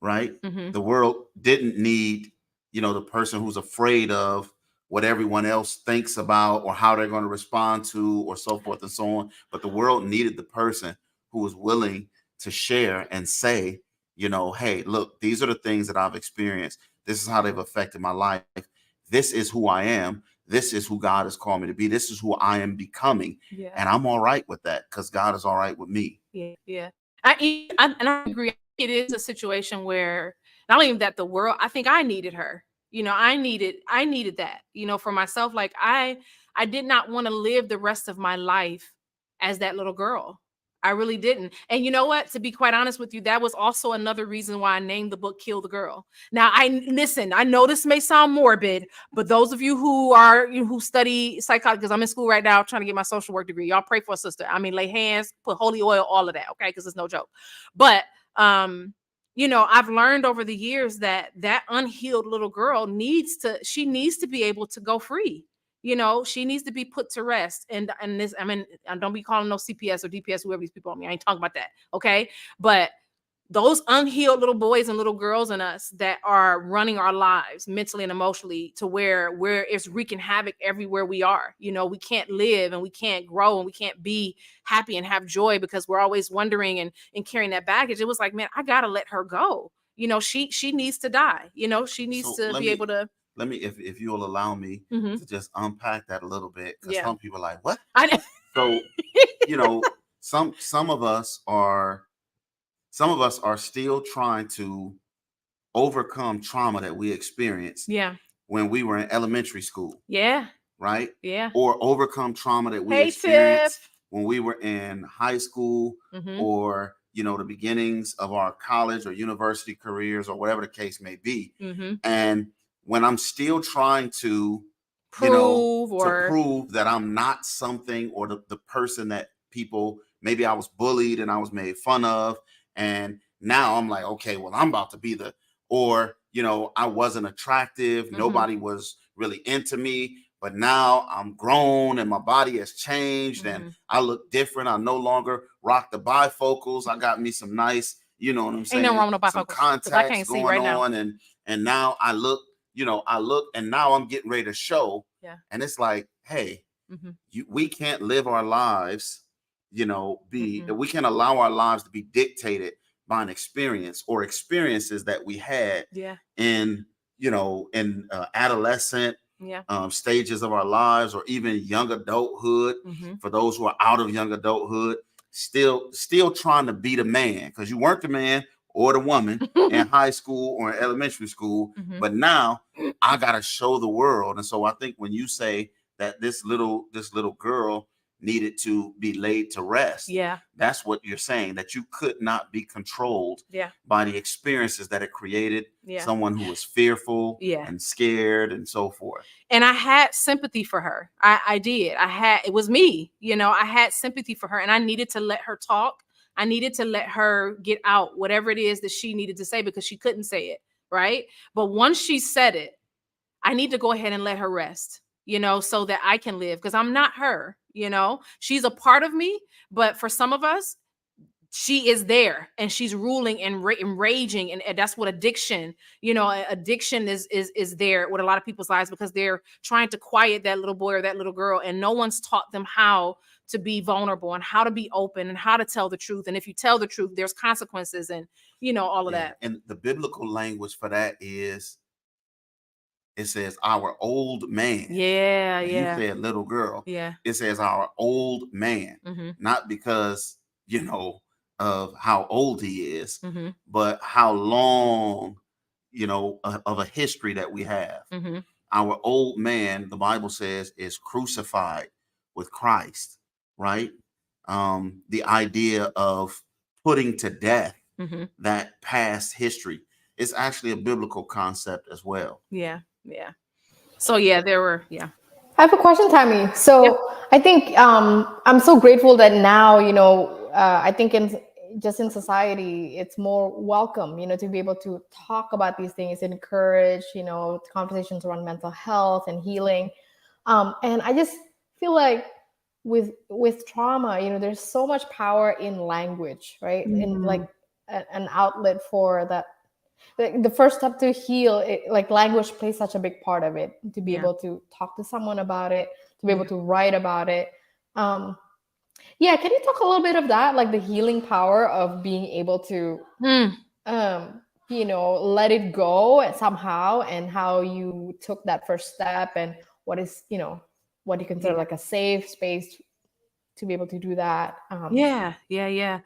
C: right?
A: Hmm.
C: The world didn't need, the person who's afraid of what everyone else thinks about or how they're going to respond to or so forth and so on. But the world needed the person who was willing to share and say, hey, look, these are the things that I've experienced. This is how they've affected my life. This is who I am. This is who God has called me to be. This is who I am becoming.
A: Yeah.
C: And I'm all right with that because God is all right with me.
A: Yeah. Yeah. And I agree. It is a situation where not only that the world, I think I needed her. I needed that, for myself. Like I did not want to live the rest of my life as that little girl. I really didn't. And you know what? To be quite honest with you, that was also another reason why I named the book Kill the Girl. Now, I know this may sound morbid, but those of you who study psychology, because I'm in school right now trying to get my social work degree, y'all pray for a sister. I mean, lay hands, put holy oil, all of that, okay? Because it's no joke. But I've learned over the years that that unhealed little girl needs to be able to go free. She needs to be put to rest. And this, I mean, don't be calling no CPS or DPS, whoever these people are. I ain't talking about that. Okay. But those unhealed little boys and little girls in us that are running our lives mentally and emotionally to where it's wreaking havoc everywhere we are. We can't live and we can't grow and we can't be happy and have joy because we're always wondering and carrying that baggage. It was like, man, I gotta let her go. She needs to die. She needs
C: So
A: to be able to.
C: let me, if you'll allow me
A: Mhm.
C: to just unpack that a little bit, because
A: Yeah.
C: some people are like, what?
A: I know.
C: So, some of us are still trying to overcome trauma that we experienced
A: Yeah.
C: when we were in elementary school,
A: Yeah.
C: right?
A: Yeah.
C: Or overcome trauma that we
A: Hey,
C: experienced
A: Tiff.
C: when we were in high school,
A: Mhm.
C: or the beginnings of our college or university careers, or whatever the case may be.
A: Mhm.
C: And when I'm still trying to prove that I'm not something, or the person that people, maybe I was bullied and I was made fun of, and now I'm like, okay, well, I'm about to be or I wasn't attractive,
A: Mhm.
C: nobody was really into me, but now I'm grown and my body has changed and
A: Mhm.
C: I look different. I no longer rock the bifocals. I got me some nice, you know what I'm
A: Ain't
C: saying,
A: nothing wrong with no
C: some
A: bifocals because I
C: contacts
A: can't see
C: going
A: right now.
C: on, and now I look, and now I'm getting ready to show.
A: Yeah.
C: And it's like, hey,
A: Mhm.
C: we can't live our lives,
A: Mhm.
C: we can't allow our lives to be dictated by an experience or experiences that we had
A: Yeah.
C: in, adolescent
A: Yeah.
C: stages of our lives, or even young adulthood.
A: Mhm.
C: For those who are out of young adulthood, still trying to be the man, because you weren't the man or the woman in high school or in elementary school,
A: Mhm.
C: but now I gotta show the world. And so I think when you say that this little girl needed to be laid to rest,
A: Yeah.
C: that's what you're saying, that you could not be controlled
A: Yeah.
C: by the experiences that it created.
A: Yeah.
C: Someone who was fearful
A: Yeah.
C: and scared and so forth.
A: And I had sympathy for her. I did. It was me, I had sympathy for her and I needed to let her talk. I needed to let her get out whatever it is that she needed to say because she couldn't say it. Right. But once she said it, I need to go ahead and let her rest, so that I can live because I'm not her, she's a part of me. But for some of us, she is there and she's ruling and raging, and that's what addiction, addiction is there with a lot of people's lives because they're trying to quiet that little boy or that little girl, and no one's taught them how to be vulnerable and how to be open and how to tell the truth. And if you tell the truth, there's consequences and all of
C: Yeah.
A: that.
C: And the biblical language for that is, it says our old man.
A: Yeah.
C: And you
A: Yeah.
C: said little girl.
A: Yeah.
C: It says our old man,
A: Mm-hmm.
C: not because, of how old he is,
A: Mm-hmm.
C: but how long, of a history that we have.
A: Mm-hmm.
C: Our old man, the Bible says, is crucified with Christ, right? The idea of putting to death
A: Mm-hmm.
C: that past history is actually a biblical concept as well.
A: Yeah. Yeah. So yeah, there were, yeah.
B: I have a question, Tammy.
A: Yep.
B: So I think I'm so grateful that now, I think in society, it's more welcome, to be able to talk about these things, encourage, conversations around mental health and healing. And I just feel like with trauma, there's so much power in language, right? And like
A: Mm.
B: an outlet for that. The first step to heal, like language plays such a big part of it, to be
A: Yeah.
B: able to talk to someone about it, to be able
A: Yeah.
B: to write about it. um yeah, can you talk a little bit of that, like the healing power of being able to
A: Mm.
B: let it go somehow, and how you took that first step, and what is what you consider
A: Yeah.
B: like a safe space to be able to do that.
A: Yeah. Yeah. Yeah.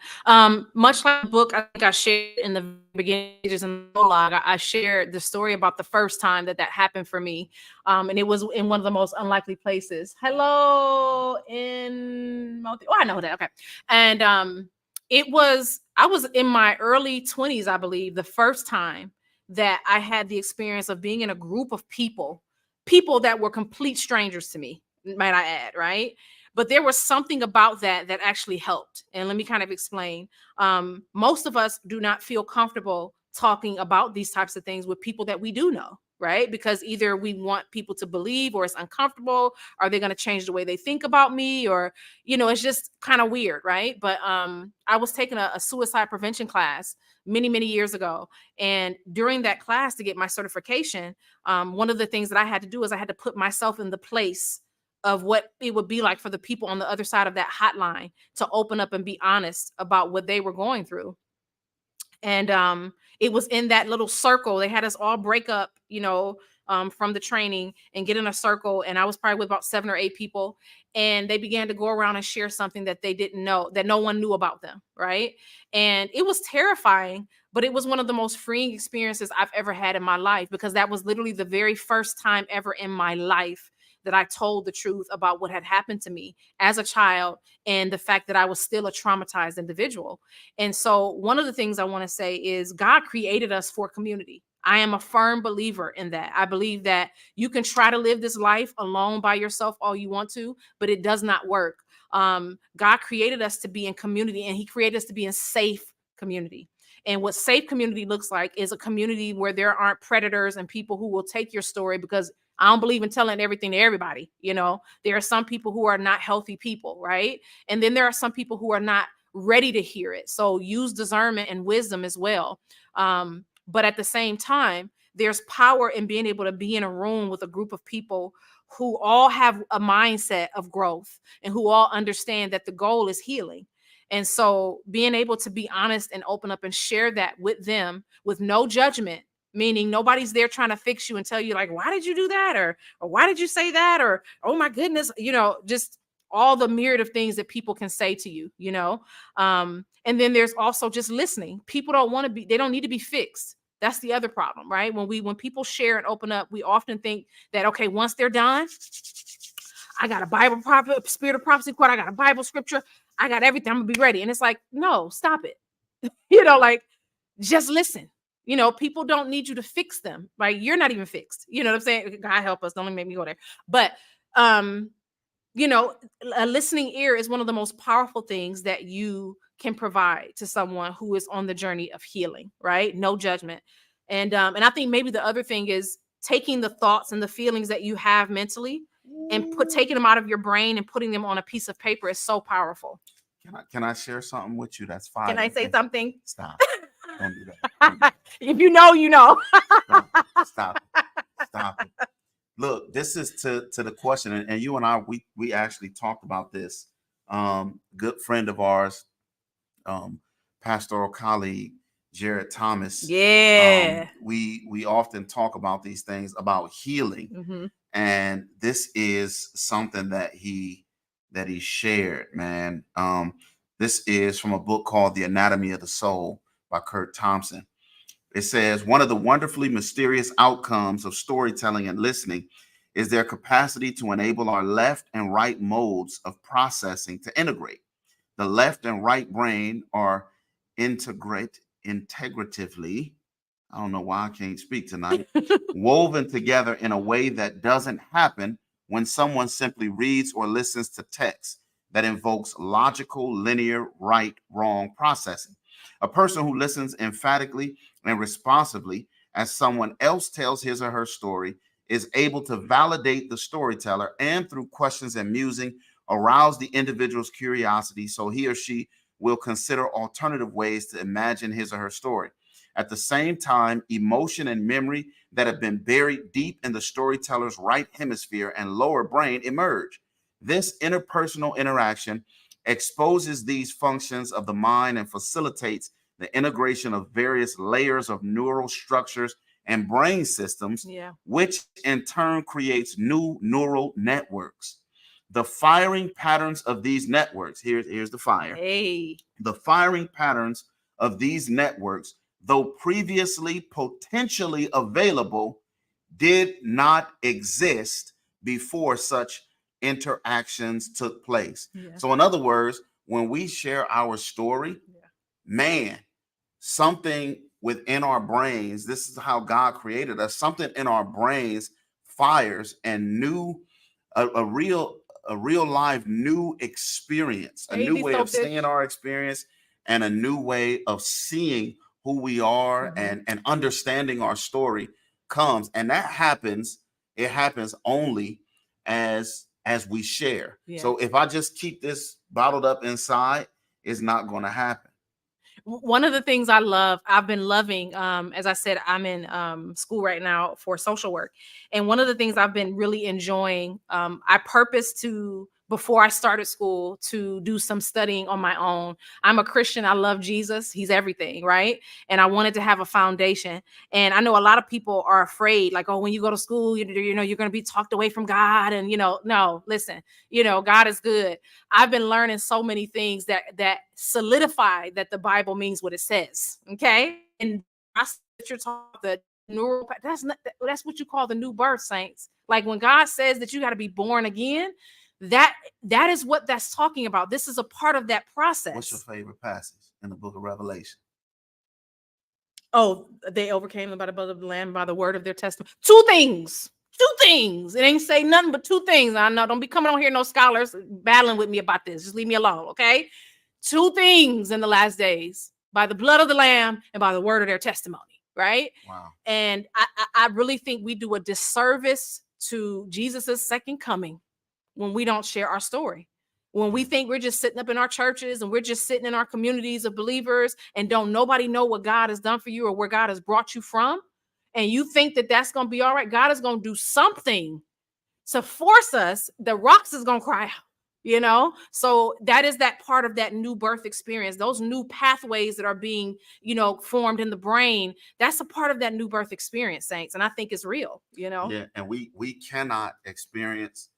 A: Much like the book, I think I shared in the beginning pages in the prologue, I shared the story about the first time that happened for me. And it was in one of the most unlikely places. Hello in oh, I know that. Okay. And I was in my early 20s, I believe, the first time that I had the experience of being in a group of people that were complete strangers to me, might I add, right? But there was something about that actually helped. And let me kind of explain. Most of us do not feel comfortable talking about these types of things with people that we do know, right? Because either we want people to believe, or it's uncomfortable. Are they going to change the way they think about me? Or, it's just kind of weird, right? But I was taking a suicide prevention class many, many years ago. And during that class, to get my certification, one of the things that I had to do is I had to put myself in the place of what it would be like for the people on the other side of that hotline to open up and be honest about what they were going through. And it was in that little circle. They had us all break up, from the training and get in a circle. And I was probably with about 7 or 8 people. And they began to go around and share something that they didn't know, that no one knew about them. Right. And it was terrifying, but it was one of the most freeing experiences I've ever had in my life, because that was literally the very first time ever in my life that I told the truth about what had happened to me as a child, and the fact that I was still a traumatized individual. And so one of the things I want to say is God created us for community. I am a firm believer in that. I believe that you can try to live this life alone by yourself all you want to, but it does not work. God created us to be in community, and he created us to be in safe community. And what safe community looks like is a community where there aren't predators and people who will take your story, because I don't believe in telling everything to everybody. There are some people who are not healthy people, right? And then there are some people who are not ready to hear it. So use discernment and wisdom as well. But at the same time, there's power in being able to be in a room with a group of people who all have a mindset of growth and who all understand that the goal is healing. And so being able to be honest and open up and share that with them with no judgment, meaning nobody's there trying to fix you and tell you like, why did you do that? Or why did you say that? Or, oh my goodness, just all the myriad of things that people can say to you, and then there's also just listening. People they don't need to be fixed. That's the other problem, right? When people share and open up, we often think that, okay, once they're done, I got a Bible prophet, spirit of prophecy quote, I got a Bible scripture, I got everything, I'm gonna be ready. And it's like, no, stop it. Like, just listen. People don't need you to fix them, right? You're not even fixed. You know what I'm saying? God help us. Don't make me go there. But a listening ear is one of the most powerful things that you can provide to someone who is on the journey of healing, right? No judgment. And I think maybe the other thing is taking the thoughts and the feelings that you have mentally and taking them out of your brain and putting them on a piece of paper is so powerful.
C: Can I share something with you that's fire?
A: Can I say something?
C: Stop. Don't do that.
A: If you know, you know.
C: Stop it. Look, this is to the question, and you and I, we actually talked about this. Good friend of ours, pastoral colleague, Jared Thomas.
A: Yeah.
C: We often talk about these things about healing.
A: Mm-hmm.
C: And this is something that he shared, man. This is from a book called The Anatomy of the Soul by Kurt Thompson. It says, one of the wonderfully mysterious outcomes of storytelling and listening is their capacity to enable our left and right modes of processing to integrate. The left and right brain are integratively, I don't know why I can't speak tonight, woven together in a way that doesn't happen when someone simply reads or listens to text that invokes logical, linear, right, wrong processing. A person who listens emphatically and responsibly as someone else tells his or her story is able to validate the storyteller and, through questions and musing, arouse the individual's curiosity so he or she will consider alternative ways to imagine his or her story. At the same time, emotion and memory that have been buried deep in the storyteller's right hemisphere and lower brain emerge. This interpersonal interaction exposes these functions of the mind and facilitates the integration of various layers of neural structures and brain systems, which in turn creates new neural networks. The firing patterns of these networks, here's the fire.
A: Hey.
C: The firing patterns of these networks, though previously potentially available, did not exist before such interactions took place.
A: Yeah.
C: So in other words, when we share our story, man, something within our brains, this is how God created us, something in our brains fires and a real live new experience, a new way of seeing our experience and a new way of seeing who we are and understanding our story comes, and that happens. It happens only as we share. So if I just keep this bottled up inside, it's not going to happen.
A: One of the things I've been loving, as I said, I'm in school right now for social work. And one of the things I've been really enjoying, I purpose to, before I started school, to do some studying on my own. I'm a Christian. I love Jesus. He's everything, right? And I wanted to have a foundation. And I know a lot of people are afraid, like, oh, when you go to school, you know, you're going to be talked away from God. And, you know, no, listen, you know, God is good. I've been learning so many things that solidify that the Bible means what it says. Okay. And that's what you're talking about, the neural, that's what you call the new birth, saints. Like when God says that you got to be born again, that is what that's talking about. This is a part of that process.
C: What's your favorite passage in the book of Revelation?
A: Oh, they overcame them by the blood of the Lamb, by the word of their testimony. Two things. It ain't say nothing but two things. I know, don't be coming on here, no scholars battling with me about this. Just leave me alone, okay? Two things in the last days, by the blood of the Lamb and by the word of their testimony, right?
C: Wow.
A: And I really think we do a disservice to Jesus's second coming when we don't share our story. When we think we're just sitting up in our churches and we're just sitting in our communities of believers and don't nobody know what God has done for you or where God has brought you from, and you think that that's going to be all right, God is going to do something to force us. The rocks is going to cry out, you know? So that is that part of that new birth experience, those new pathways that are being, you know, formed in the brain. That's a part of that new birth experience, saints. And I think it's real, you know?
C: Yeah. And we cannot experience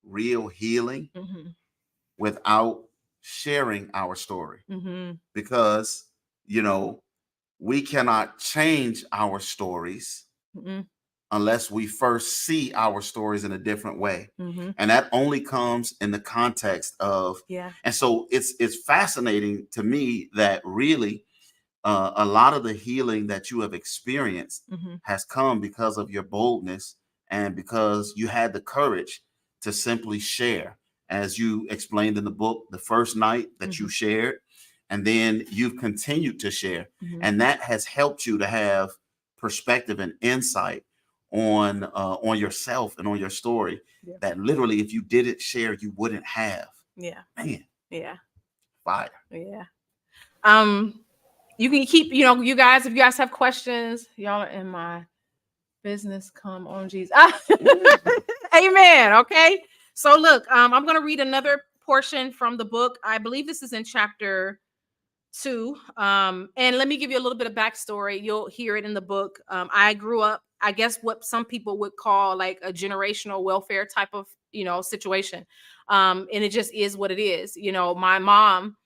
C: real healing without sharing our story, because, you know, we cannot change our stories unless we first see our stories in a different way. And that only comes in the context of, and so it's fascinating to me that really a lot of the healing that you have experienced has come because of your boldness and because you had the courage to simply share, as you explained in the book, the first night that you shared, and then you've continued to share. And that has helped you to have perspective and insight on yourself and on your story that literally, if you didn't share, you wouldn't have. Man. Fire.
A: You can keep, you know, you guys, if you guys have questions, y'all are in my business. Come on, Jesus. Amen. Okay. So look, I'm going to read another portion from the book. I believe this is in chapter 2. And let me give you a little bit of backstory. You'll hear it in the book. I grew up, I guess what some people would call like a generational welfare type of, you know, situation. And it just is what it is. You know, my mom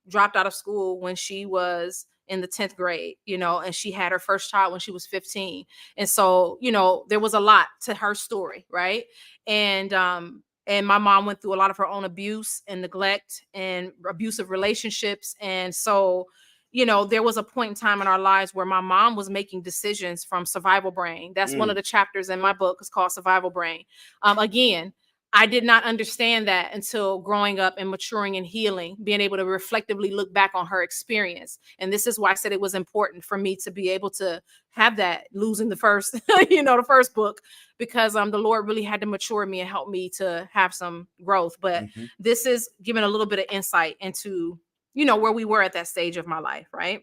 A: dropped out of school when she was in the 10th grade, you know, and she had her first child when she was 15. And so, you know, there was a lot to her story, right? And my mom went through a lot of her own abuse and neglect and abusive relationships. And so, you know, there was a point in time in our lives where my mom was making decisions from survival brain. That's one of the chapters in my book. It's called Survival Brain. Again, I did not understand that until growing up and maturing and healing, being able to reflectively look back on her experience. And this is why I said it was important for me to be able to have that, losing the first, you know, the first book, because the Lord really had to mature me and help me to have some growth. But this is giving a little bit of insight into, you know, where we were at that stage of my life, right?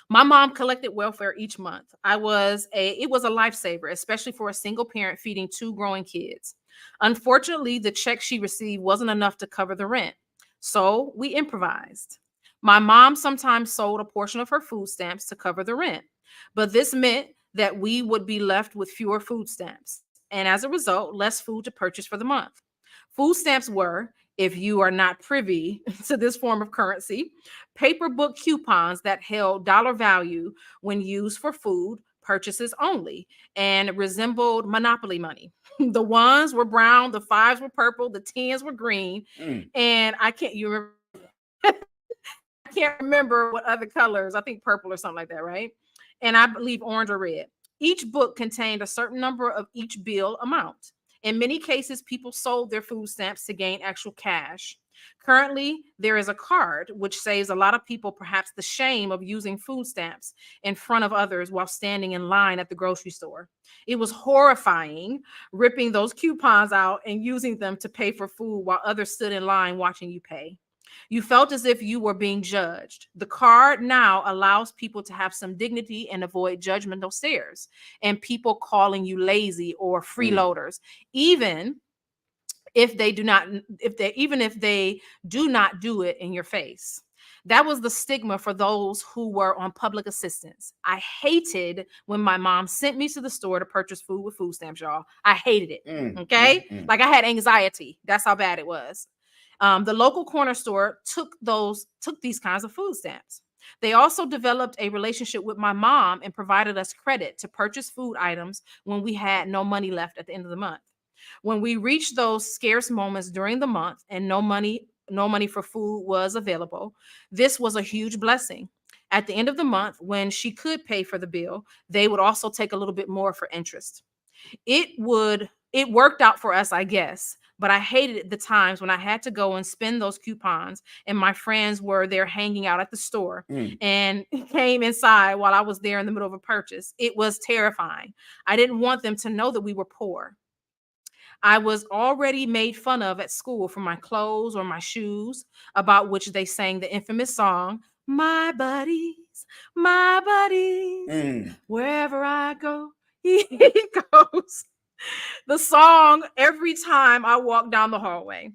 A: My mom collected welfare each month. It was a lifesaver, especially for a single parent feeding 2 growing kids. Unfortunately, the check she received wasn't enough to cover the rent, so we improvised. My mom sometimes sold a portion of her food stamps to cover the rent, but this meant that we would be left with fewer food stamps, and as a result, less food to purchase for the month. Food stamps were, if you are not privy to this form of currency, paper book coupons that held dollar value when used for food purchases only and resembled Monopoly money. The ones were brown, the 5s were purple, the 10s were green, and I can't remember what other colors. I think purple or something like that, right? And I believe orange or red. Each book contained a certain number of each bill amount. In many cases, people sold their food stamps to gain actual cash. Currently, there is a card which saves a lot of people perhaps the shame of using food stamps in front of others while standing in line at the grocery store. It was horrifying ripping those coupons out and using them to pay for food while others stood in line watching you pay. You felt as if you were being judged. The card now allows people to have some dignity and avoid judgmental stares and people calling you lazy or freeloaders, even if they do not if they do not do it in your face. That was the stigma for those who were on public assistance. I hated when my mom sent me to the store to purchase food with food stamps, y'all. I hated it. Okay. Like I had anxiety. That's how bad it was. The local corner store took these kinds of food stamps. They also developed a relationship with my mom and provided us credit to purchase food items when we had no money left at the end of the month. When we reached those scarce moments during the month and no money for food was available, this was a huge blessing. At the end of the month, when she could pay for the bill, they would also take a little bit more for interest. It worked out for us, I guess, but I hated the times when I had to go and spend those coupons and my friends were there hanging out at the store and came inside while I was there in the middle of a purchase. It was terrifying. I didn't want them to know that we were poor. I was already made fun of at school for my clothes or my shoes, about which they sang the infamous song, my buddies, wherever I go, he goes. The song every time I walk down the hallway.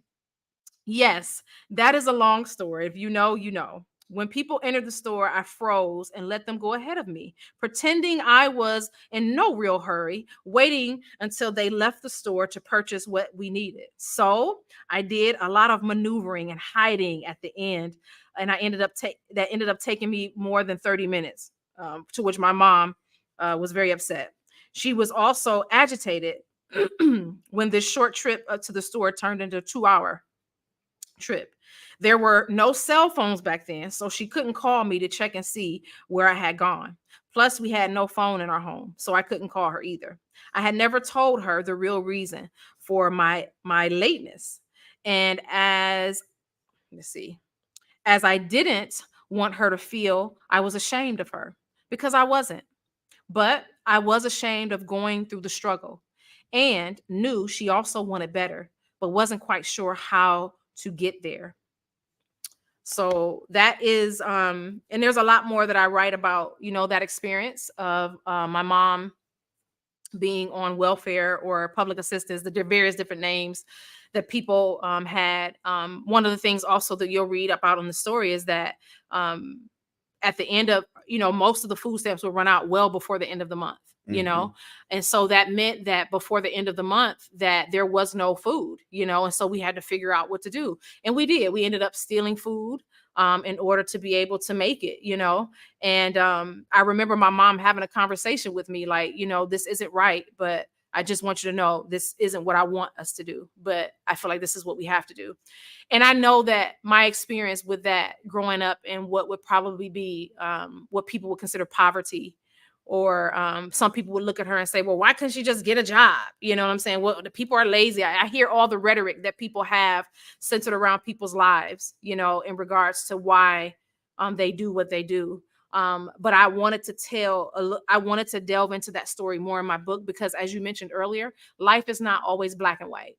A: Yes, that is a long story. If you know, you know. When people entered the store, I froze and let them go ahead of me, pretending I was in no real hurry, waiting until they left the store to purchase what we needed. So I did a lot of maneuvering and hiding at the end, and that ended up taking me more than 30 minutes, to which my mom was very upset. She was also agitated when this short trip to the store turned into a 2-hour trip. There were no cell phones back then, so she couldn't call me to check and see where I had gone. Plus, we had no phone in our home, so I couldn't call her either. I had never told her the real reason for my lateness. And let's see, as I didn't want her to feel I was ashamed of her, because I wasn't. But I was ashamed of going through the struggle and knew she also wanted better, but wasn't quite sure how to get there. So that is, and there's a lot more that I write about, that experience of my mom being on welfare or public assistance, the various different names that people had. One of the things also that you'll read about in the story is that at the end of, most of the food stamps will run out well before the end of the month, and so that meant that before the end of the month that there was no food, and so we had to figure out what to do. And we ended up stealing food in order to be able to make it, and I remember my mom having a conversation with me like, this isn't right, but I just want you to know this isn't what I want us to do, but I feel like this is what we have to do. And I know that my experience with that growing up in what would probably be what people would consider poverty, or some people would look at her and say, well, why couldn't she just get a job? You know what I'm saying? Well, the people are lazy. I hear all the rhetoric that people have centered around people's lives, in regards to why they do what they do. But I wanted to delve into that story more in my book, because as you mentioned earlier, life is not always black and white.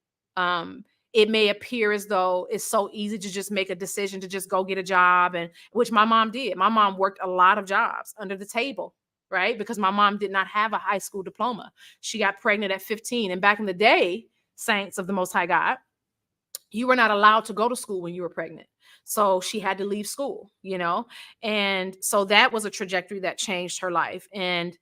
A: It may appear as though it's so easy to just make a decision to just go get a job, and which my mom did. My mom worked a lot of jobs under the table, right? Because my mom did not have a high school diploma. She got pregnant at 15. And back in the day, saints of the Most High God, you were not allowed to go to school when you were pregnant. So she had to leave school, and so that was a trajectory that changed her life. And,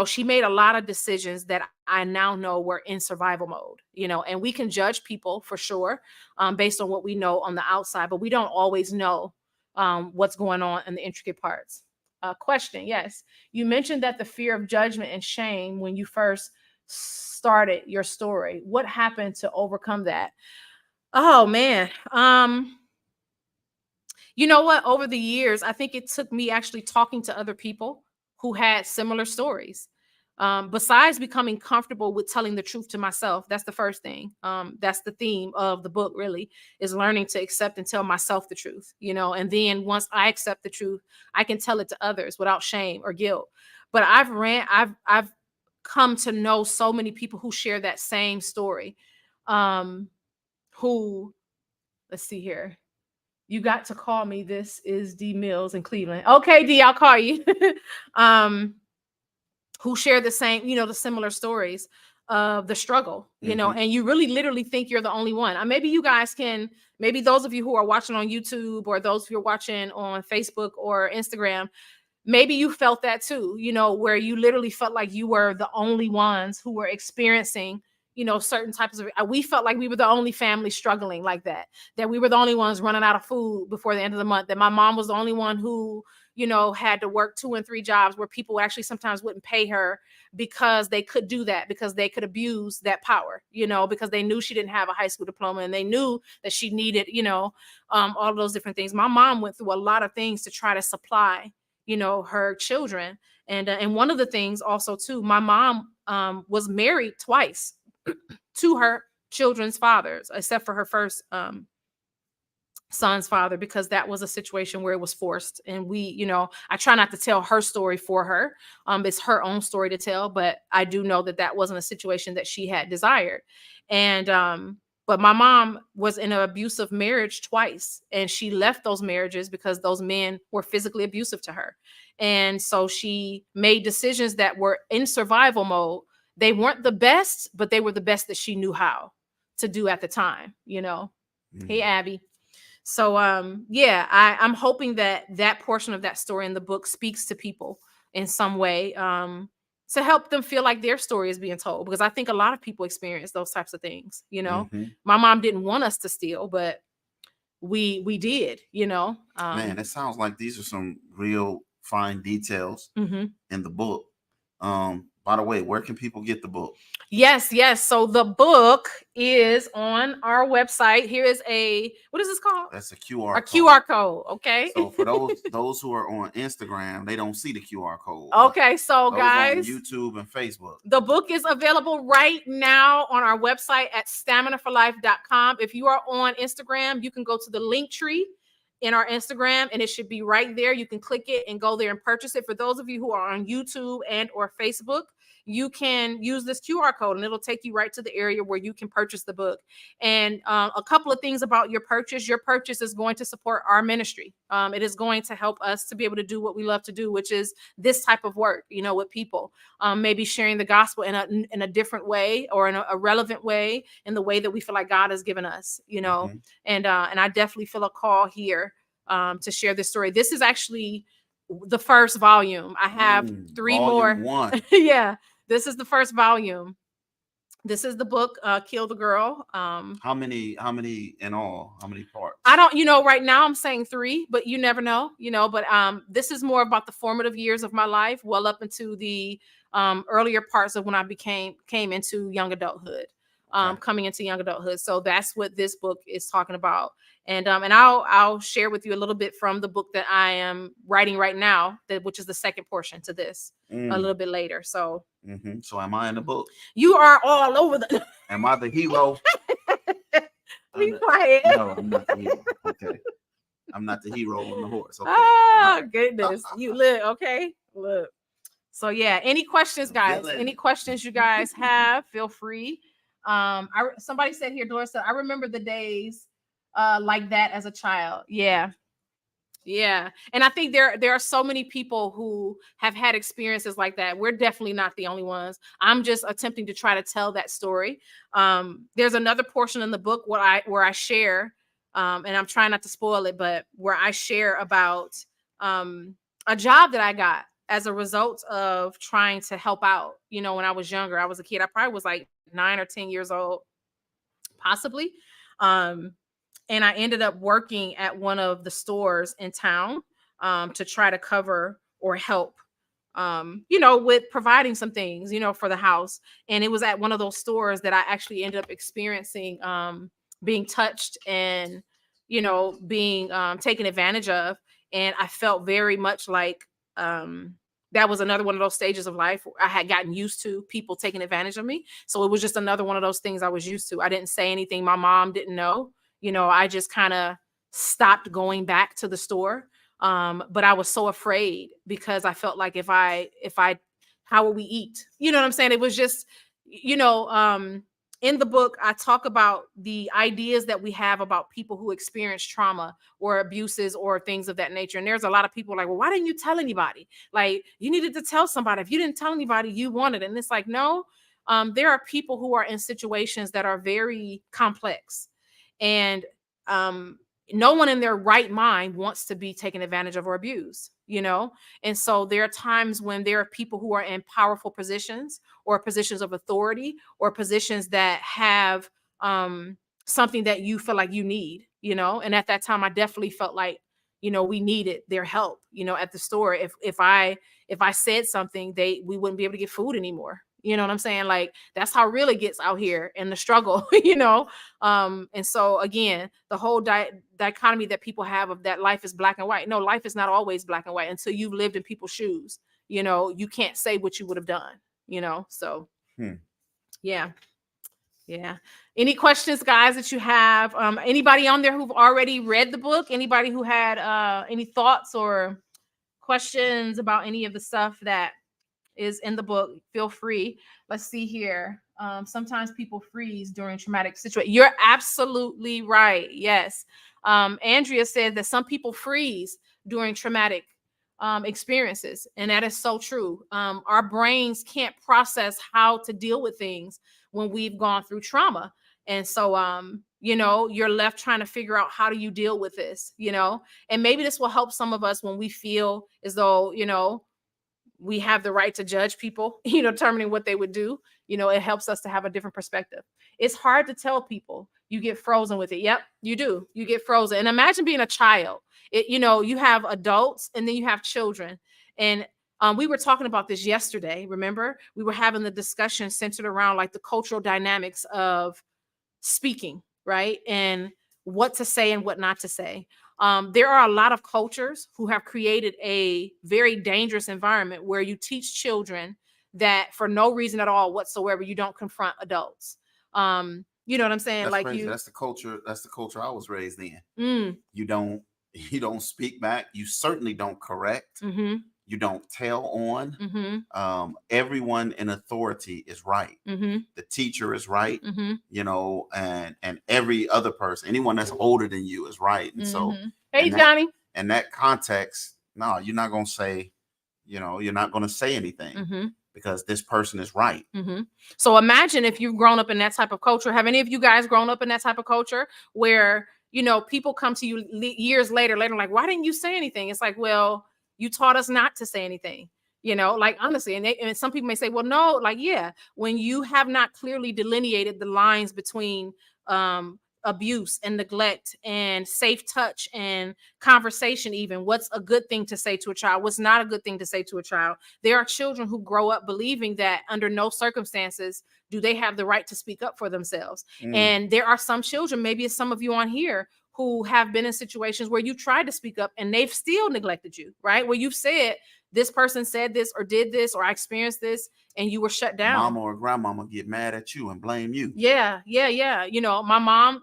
A: she made a lot of decisions that I now know were in survival mode, and we can judge people for sure based on what we know on the outside, but we don't always know what's going on in the intricate parts. Question. Yes. You mentioned that the fear of judgment and shame when you first started your story. What happened to overcome that? Oh man. You know what? Over the years, I think it took me actually talking to other people who had similar stories. besides becoming comfortable with telling the truth to myself. That's the first thing. That's the theme of the book, really, is learning to accept and tell myself the truth, and then once I accept the truth, I can tell it to others without shame or guilt. But I've come to know so many people who share that same story. Who, let's see here. You got to call me. This is D Mills in Cleveland. Okay, D, I'll call you. Who share the same, the similar stories of the struggle, and you really literally think you're the only one. Maybe you guys can, maybe those of you who are watching on YouTube or those who are watching on Facebook or Instagram, maybe you felt that too, where you literally felt like you were the only ones who were experiencing, certain types of, we felt like we were the only family struggling like that we were the only ones running out of food before the end of the month, that my mom was the only one who, had to work 2 and 3 jobs, where people actually sometimes wouldn't pay her because they could do that, because they could abuse that power, because they knew she didn't have a high school diploma and they knew that she needed, all of those different things. My mom went through a lot of things to try to supply, her children. And one of the things also too, my mom was married twice to her children's fathers, except for her first son's father, because that was a situation where it was forced. And we, I try not to tell her story for her. It's her own story to tell, but I do know that that wasn't a situation that she had desired. And but my mom was in an abusive marriage twice, and she left those marriages because those men were physically abusive to her. And so she made decisions that were in survival mode. They weren't the best, but they were the best that she knew how to do at the time, Hey, Abby. So, I'm hoping that that portion of that story in the book speaks to people in some way, to help them feel like their story is being told, because I think a lot of people experience those types of things. My mom didn't want us to steal, but we did.
C: Man, it sounds like these are some real fine details in the book. By the way, where can people get the book?
A: Yes. So the book is on our website. Here is what is this called?
C: That's a QR
A: code. QR code. Okay.
C: So for those who are on Instagram, they don't see the QR code.
A: Okay. So
C: those
A: guys,
C: on YouTube and Facebook,
A: the book is available right now on our website at staminaforlife.com. If you are on Instagram, you can go to the link tree in our Instagram, and it should be right there. You can click it and go there and purchase it. For those of you who are on YouTube and or Facebook, you can use this QR code and it'll take you right to the area where you can purchase the book. And a couple of things about your purchase is going to support our ministry. It is going to help us to be able to do what we love to do, which is this type of work, with people, maybe sharing the gospel in a different way, or in a relevant way, in the way that we feel like God has given us, and I definitely feel a call here to share this story. This is actually the first volume. I have 3 more.
C: 1.
A: Yeah. This is the first volume. This is the book, Kill the Girl.
C: How many in all? How many parts?
A: I don't, right now I'm saying 3, but you never know, but this is more about the formative years of my life, well up into the earlier parts of when I came into young adulthood, coming into young adulthood. So that's what this book is talking about. And I'll share with you a little bit from the book that I am writing right now, which is the second portion to this, a little bit later. So,
C: So am I in the book?
A: You are all over the.
C: Am I the hero?
A: Be quiet.
C: No, I'm not the hero. Okay, I'm not the hero on the horse. Okay.
A: Oh goodness, you look okay. Look. So yeah, any questions, guys? Any questions you guys have? Feel free. Somebody said here, Doris said, I remember the days like that as a child. Yeah. And I think there are so many people who have had experiences like that. We're definitely not the only ones. I'm just attempting to try to tell that story. There's another portion in the book where I share, and I'm trying not to spoil it, but where I share about a job that I got as a result of trying to help out. When I was younger, I was a kid. I probably was like 9 or 10 years old, possibly. And I ended up working at one of the stores in town to try to cover or help, with providing some things, for the house. And it was at one of those stores that I actually ended up experiencing being touched and, being taken advantage of. And I felt very much like that was another one of those stages of life where I had gotten used to people taking advantage of me. So it was just another one of those things I was used to. I didn't say anything. My mom didn't know. I just kind of stopped going back to the store. But I was so afraid because I felt like if I, how will we eat? You know what I'm saying? It was just, in the book, I talk about the ideas that we have about people who experience trauma or abuses or things of that nature. And there's a lot of people like, well, why didn't you tell anybody? Like, you needed to tell somebody. If you didn't tell anybody, you wanted it. And it's like, no, there are people who are in situations that are very complex. And no one in their right mind wants to be taken advantage of or abused, And so there are times when there are people who are in powerful positions or positions of authority or positions that have something that you feel like you need, And at that time, I definitely felt like, we needed their help, at the store. If I said something, we wouldn't be able to get food anymore. You know what I'm saying? Like, that's how real it gets out here in the struggle, And so again, the whole dichotomy that people have of that life is black and white. No, life is not always black and white until you've lived in people's shoes. You can't say what you would have done, so yeah. Yeah. Any questions, guys, that you have? Anybody on there who've already read the book? Anybody who had any thoughts or questions about any of the stuff that is in the book? Feel free. Let's see here. Sometimes people freeze during traumatic situations. You're absolutely right. Yes. Andrea said that some people freeze during traumatic experiences, and that is so true. Our brains can't process how to deal with things when we've gone through trauma. And so, you're left trying to figure out, how do you deal with this, and maybe this will help some of us when we feel as though, we have the right to judge people, determining what they would do. It helps us to have a different perspective. It's hard to tell people. You get frozen with it. Yep, you do. You get frozen. And imagine being a child. You have adults and then you have children. And we were talking about this yesterday. Remember, we were having the discussion centered around like the cultural dynamics of speaking, right? And what to say and what not to say. There are a lot of cultures who have created a very dangerous environment where you teach children that for no reason at all whatsoever, you don't confront adults. You know what I'm saying?
C: That's
A: like
C: crazy.
A: you,
C: That's the culture. That's the culture I was raised in. You don't speak back. You certainly don't correct. You don't tell on. Everyone in authority is right. The teacher is right. And every other person, anyone that's older than you, is right. And so,
A: hey, Johnny,
C: in that context, no, you're not going to say, you're not going to say anything because this person is right.
A: So imagine if you've grown up in that type of culture. Have any of you guys grown up in that type of culture where, people come to you years later, like, why didn't you say anything? It's like, well, you taught us not to say anything, like honestly. And some people may say, well, no, like, yeah, when you have not clearly delineated the lines between abuse and neglect and safe touch and conversation, even what's a good thing to say to a child, what's not a good thing to say to a child. There are children who grow up believing that under no circumstances do they have the right to speak up for themselves. And there are some children, maybe it's some of you on here, who have been in situations where you tried to speak up and they've still neglected you, right? Where you've said, this person said this or did this, or I experienced this, and you were shut down.
C: Mama or grandmama get mad at you and blame you.
A: Yeah. My mom,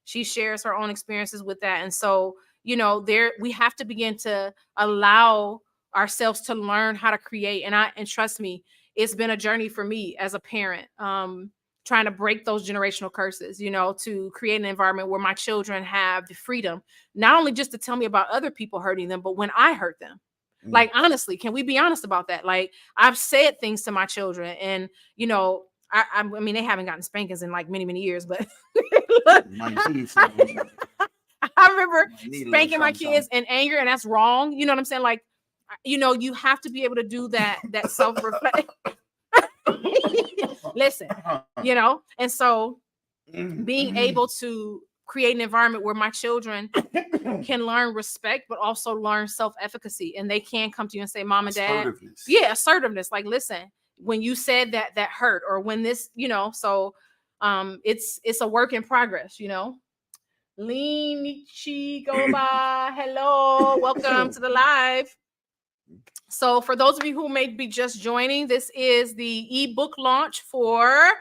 A: she shares her own experiences with that. And so, we have to begin to allow ourselves to learn how to create. And trust me, it's been a journey for me as a parent, trying to break those generational curses, to create an environment where my children have the freedom, not only just to tell me about other people hurting them, but when I hurt them. Like, honestly, can we be honest about that? Like, I've said things to my children and, I mean, they haven't gotten spankings in like many, many years, but I remember spanking my kids in anger, and that's wrong. You know what I'm saying? Like, you have to be able to do that self-reflect. Listen, and so being able to create an environment where my children can learn respect, but also learn self-efficacy, and they can come to you and say, Mom and Dad, assertiveness. Like, listen, when you said that hurt, or when this, so it's a work in progress, Lean Chigoba, hello, welcome to the live. So for those of you who may be just joining, this is the ebook launch for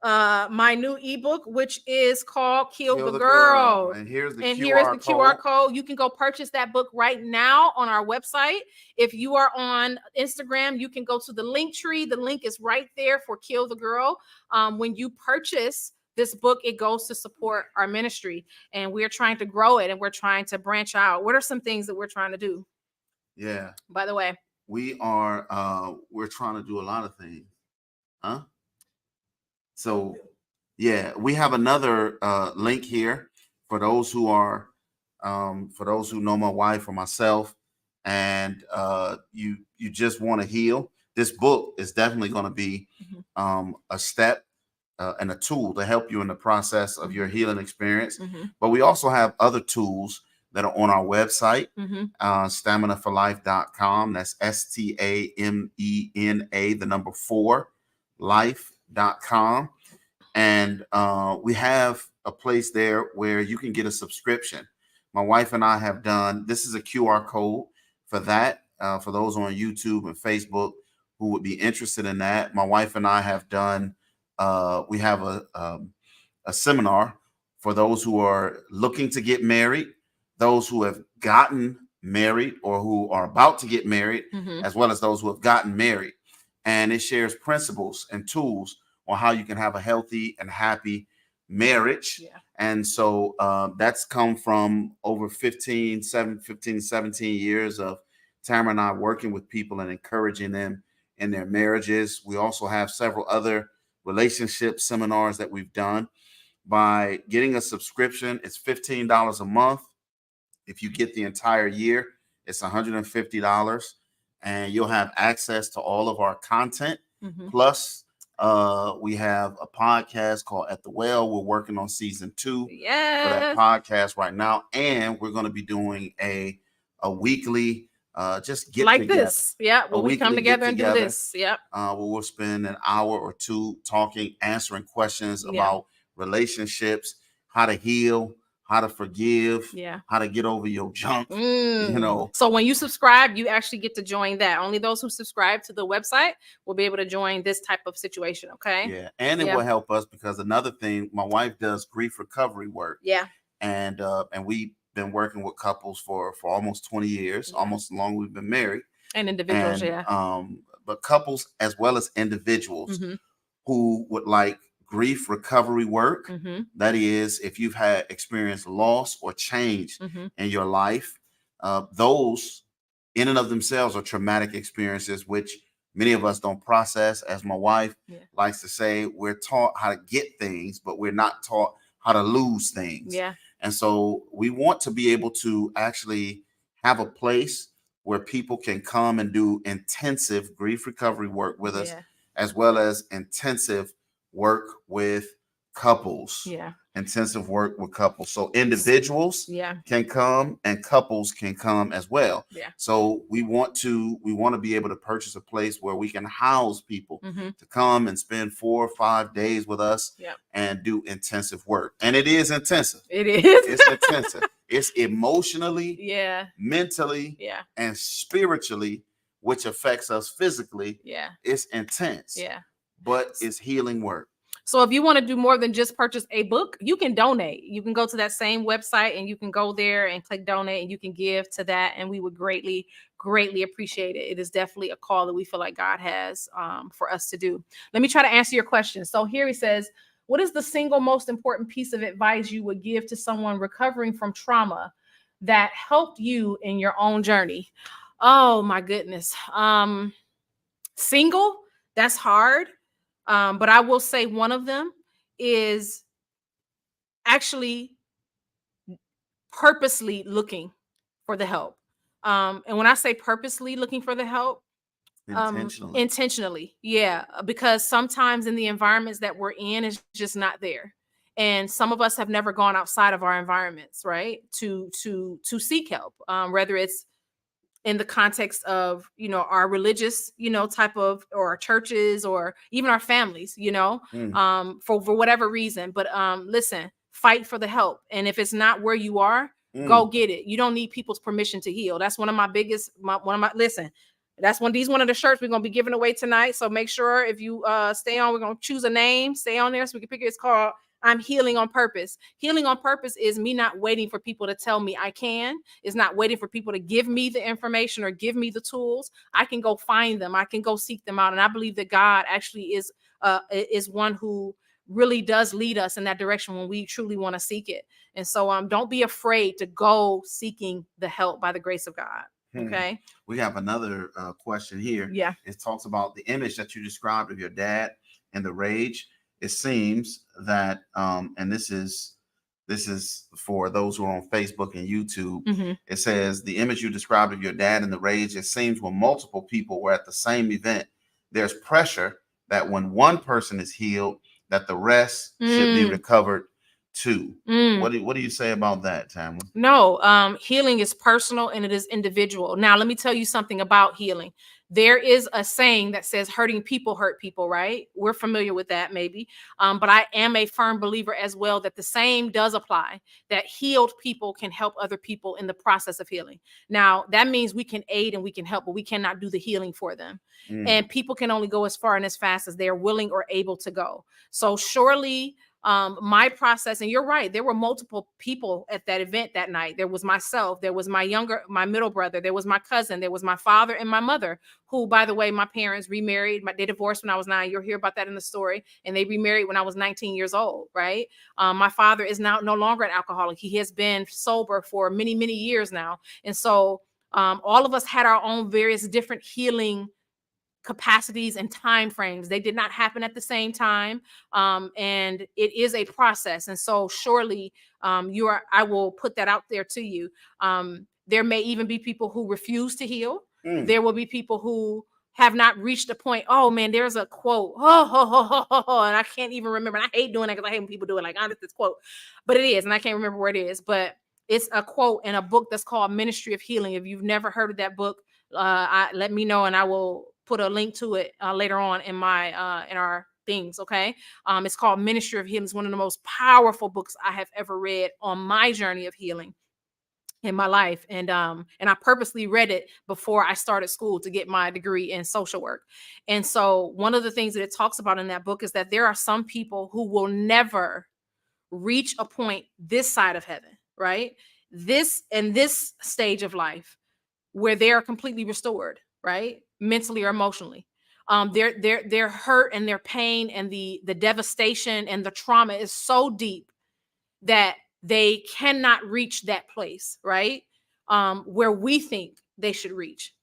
A: my new ebook, which is called Kill the Girl.
C: And here's the
A: here is
C: QR
A: the QR
C: code.
A: code. You can go purchase that book right now on our website. If you are on Instagram, you can go to the link tree. The link is right there for Kill the Girl. When you purchase this book, it goes to support our ministry, and we're trying to grow it, and we're trying to branch out. What are some things that we're trying to do?
C: Yeah.
A: By the way,
C: we're trying to do a lot of things. Huh? So yeah, we have another link here for those who are for those who know my wife or myself, and you just want to heal. This book is definitely going to be a step and a tool to help you in the process of your healing experience. But we also have other tools that are on our website, staminaforlife.com. That's STAMENA, the number 4, life.com. And we have a place there where you can get a subscription. My wife and I have done, this is a QR code for that, for those on YouTube and Facebook who would be interested in that. My wife and I have done, we have a seminar for those who are looking to get married, those who have gotten married or who are about to get married, as well as those who have gotten married. And it shares principles and tools on how you can have a healthy and happy marriage.
A: Yeah.
C: And so that's come from over 17 years of Tamara and I working with people and encouraging them in their marriages. We also have several other relationship seminars that we've done. By getting a subscription, it's $15 a month. If you get the entire year, it's $150, and you'll have access to all of our content. Plus, we have a podcast called At the Well. We're working on season 2 for that podcast right now, and we're going to be doing a weekly just get
A: like
C: together.
A: this. Yeah, well, we come together and do this. Yep.
C: Where we'll spend an hour or two talking, answering questions about relationships, how to heal, how to forgive, how to get over your junk. You know.
A: So when you subscribe, you actually get to join that. Only those who subscribe to the website will be able to join this type of situation. Okay.
C: Yeah, and it will help us because another thing, my wife does grief recovery work.
A: Yeah.
C: And we've been working with couples for almost 20 years, almost as long as we've been married.
A: And individuals,
C: but couples as well as individuals who would like grief recovery work. That is, if you've had experienced loss or change in your life, those in and of themselves are traumatic experiences, which many of us don't process. As my wife likes to say, we're taught how to get things, but we're not taught how to lose things.
A: Yeah.
C: And so we want to be able to actually have a place where people can come and do intensive grief recovery work with us, as well as intensive work with couples. Intensive work with couples. So individuals can come and couples can come as well. So we want to be able to purchase a place where we can house people to come and spend 4 or 5 days with us and do intensive work. And it is intensive.
A: It is.
C: It's intensive. It's emotionally, mentally, and spiritually, which affects us physically. It's intense. But it's healing work.
A: So if you want to do more than just purchase a book, you can donate. You can go to that same website and you can go there and click donate and you can give to that. And we would greatly, greatly appreciate it. It is definitely a call that we feel like God has for us to do. Let me try to answer your question. So here he says, what is the single most important piece of advice you would give to someone recovering from trauma that helped you in your own journey? Oh my goodness. Single, that's hard. But I will say one of them is actually purposely looking for the help. And when I say purposely looking for the help, intentionally. Yeah. Because sometimes in the environments that we're in, it's just not there. And some of us have never gone outside of our environments, right? To seek help, whether it's in the context of, our religious, type of, or our churches, or even our families, for whatever reason. But listen, fight for the help. And if it's not where you are, go get it. You don't need people's permission to heal. That's one of my biggest, listen, That's one of the shirts we're gonna be giving away tonight. So make sure if you stay on, we're gonna choose a name, stay on there so we can pick it. It's called I'm Healing on Purpose. Healing on Purpose is me not waiting for people to tell me I can. It's not waiting for people to give me the information or give me the tools. I can go find them. I can go seek them out. And I believe that God actually is one who really does lead us in that direction when we truly want to seek it. And so don't be afraid to go seeking the help by the grace of God. Okay.
C: We have another question here.
A: Yeah.
C: It talks about the image that you described of your dad and the rage. It seems that, and this is for those who are on Facebook and YouTube.
A: Mm-hmm.
C: It says the image you described of your dad and the rage. It seems when multiple people were at the same event, there's pressure that when one person is healed, that the rest should be recovered too. What do you say about that, Tamara?
A: No, healing is personal and it is individual. Now, let me tell you something about healing. There is a saying that says hurting people hurt people, right? We're familiar with that maybe. But I am a firm believer as well that the same does apply, that healed people can help other people in the process of healing. Now, that means we can aid and we can help, but we cannot do the healing for them. And people can only go as far and as fast as they're willing or able to go. So surely my process, and you're right, there were multiple people at that event that night. There was myself, there was my middle brother, there was my cousin, there was my father and my mother, who, by the way, my parents remarried. They divorced when I was 9. You'll hear about that in the story. And they remarried when I was 19 years old, right? My father is now no longer an alcoholic. He has been sober for many, many years now. And so all of us had our own various different healing capacities and time frames. They did not happen at the same time. And it is a process. And so surely I will put that out there to you. There may even be people who refuse to heal. There will be people who have not reached a point. Oh man, there's a quote. And I can't even remember. And I hate doing that because I hate when people do it. Like, oh, this quote, but it is, and I can't remember where it is. But it's a quote in a book that's called Ministry of Healing. If you've never heard of that book, let me know, and I will put a link to it later on in our things. Okay. It's called Ministry of Healing. It's one of the most powerful books I have ever read on my journey of healing in my life. And I purposely read it before I started school to get my degree in social work. And so one of the things that it talks about in that book is that there are some people who will never reach a point this side of heaven, right? This stage of life where they are completely restored, right? Mentally or emotionally. Their hurt and their pain and the devastation and the trauma is so deep that they cannot reach that place, right? Where we think they should reach,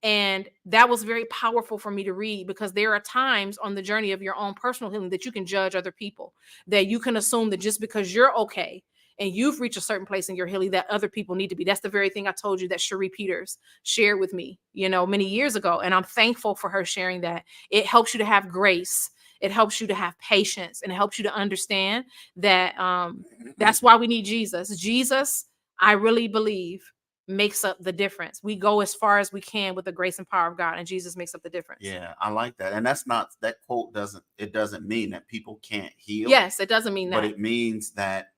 A: And that was very powerful for me to read, because there are times on the journey of your own personal healing that you can judge other people, that you can assume that just because you're okay and you've reached a certain place in your healing that other people need to be. That's the very thing I told you that Cherie Peters shared with me, many years ago. And I'm thankful for her sharing that. It helps you to have grace. It helps you to have patience, and it helps you to understand that that's why we need Jesus. Jesus, I really believe, makes up the difference. We go as far as we can with the grace and power of God, and Jesus makes up the difference.
C: Yeah, I like that. And that quote doesn't mean that people can't heal.
A: Yes, it doesn't mean that.
C: But it means that,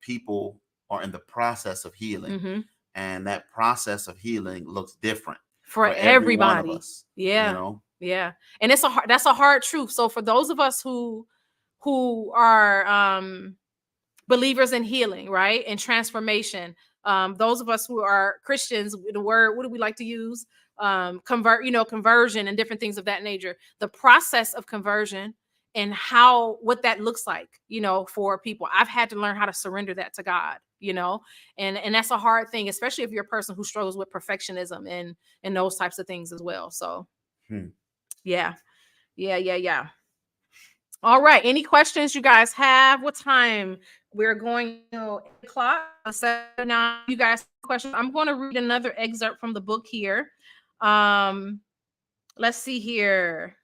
C: people are in the process of healing, and that process of healing looks different
A: for every one
C: of us.
A: Yeah. Yeah. And that's a hard truth. So for those of us who are believers in healing, right, and transformation, those of us who are Christians, the word, what do we like to use? Conversion and different things of that nature. The process of conversion and what that looks like, for people. I've had to learn how to surrender that to God, and that's a hard thing, especially if you're a person who struggles with perfectionism and those types of things as well. So yeah. All right. Any questions you guys have? What time? We're going 8 o'clock. So now you guys have questions. I'm going to read another excerpt from the book here. Let's see here.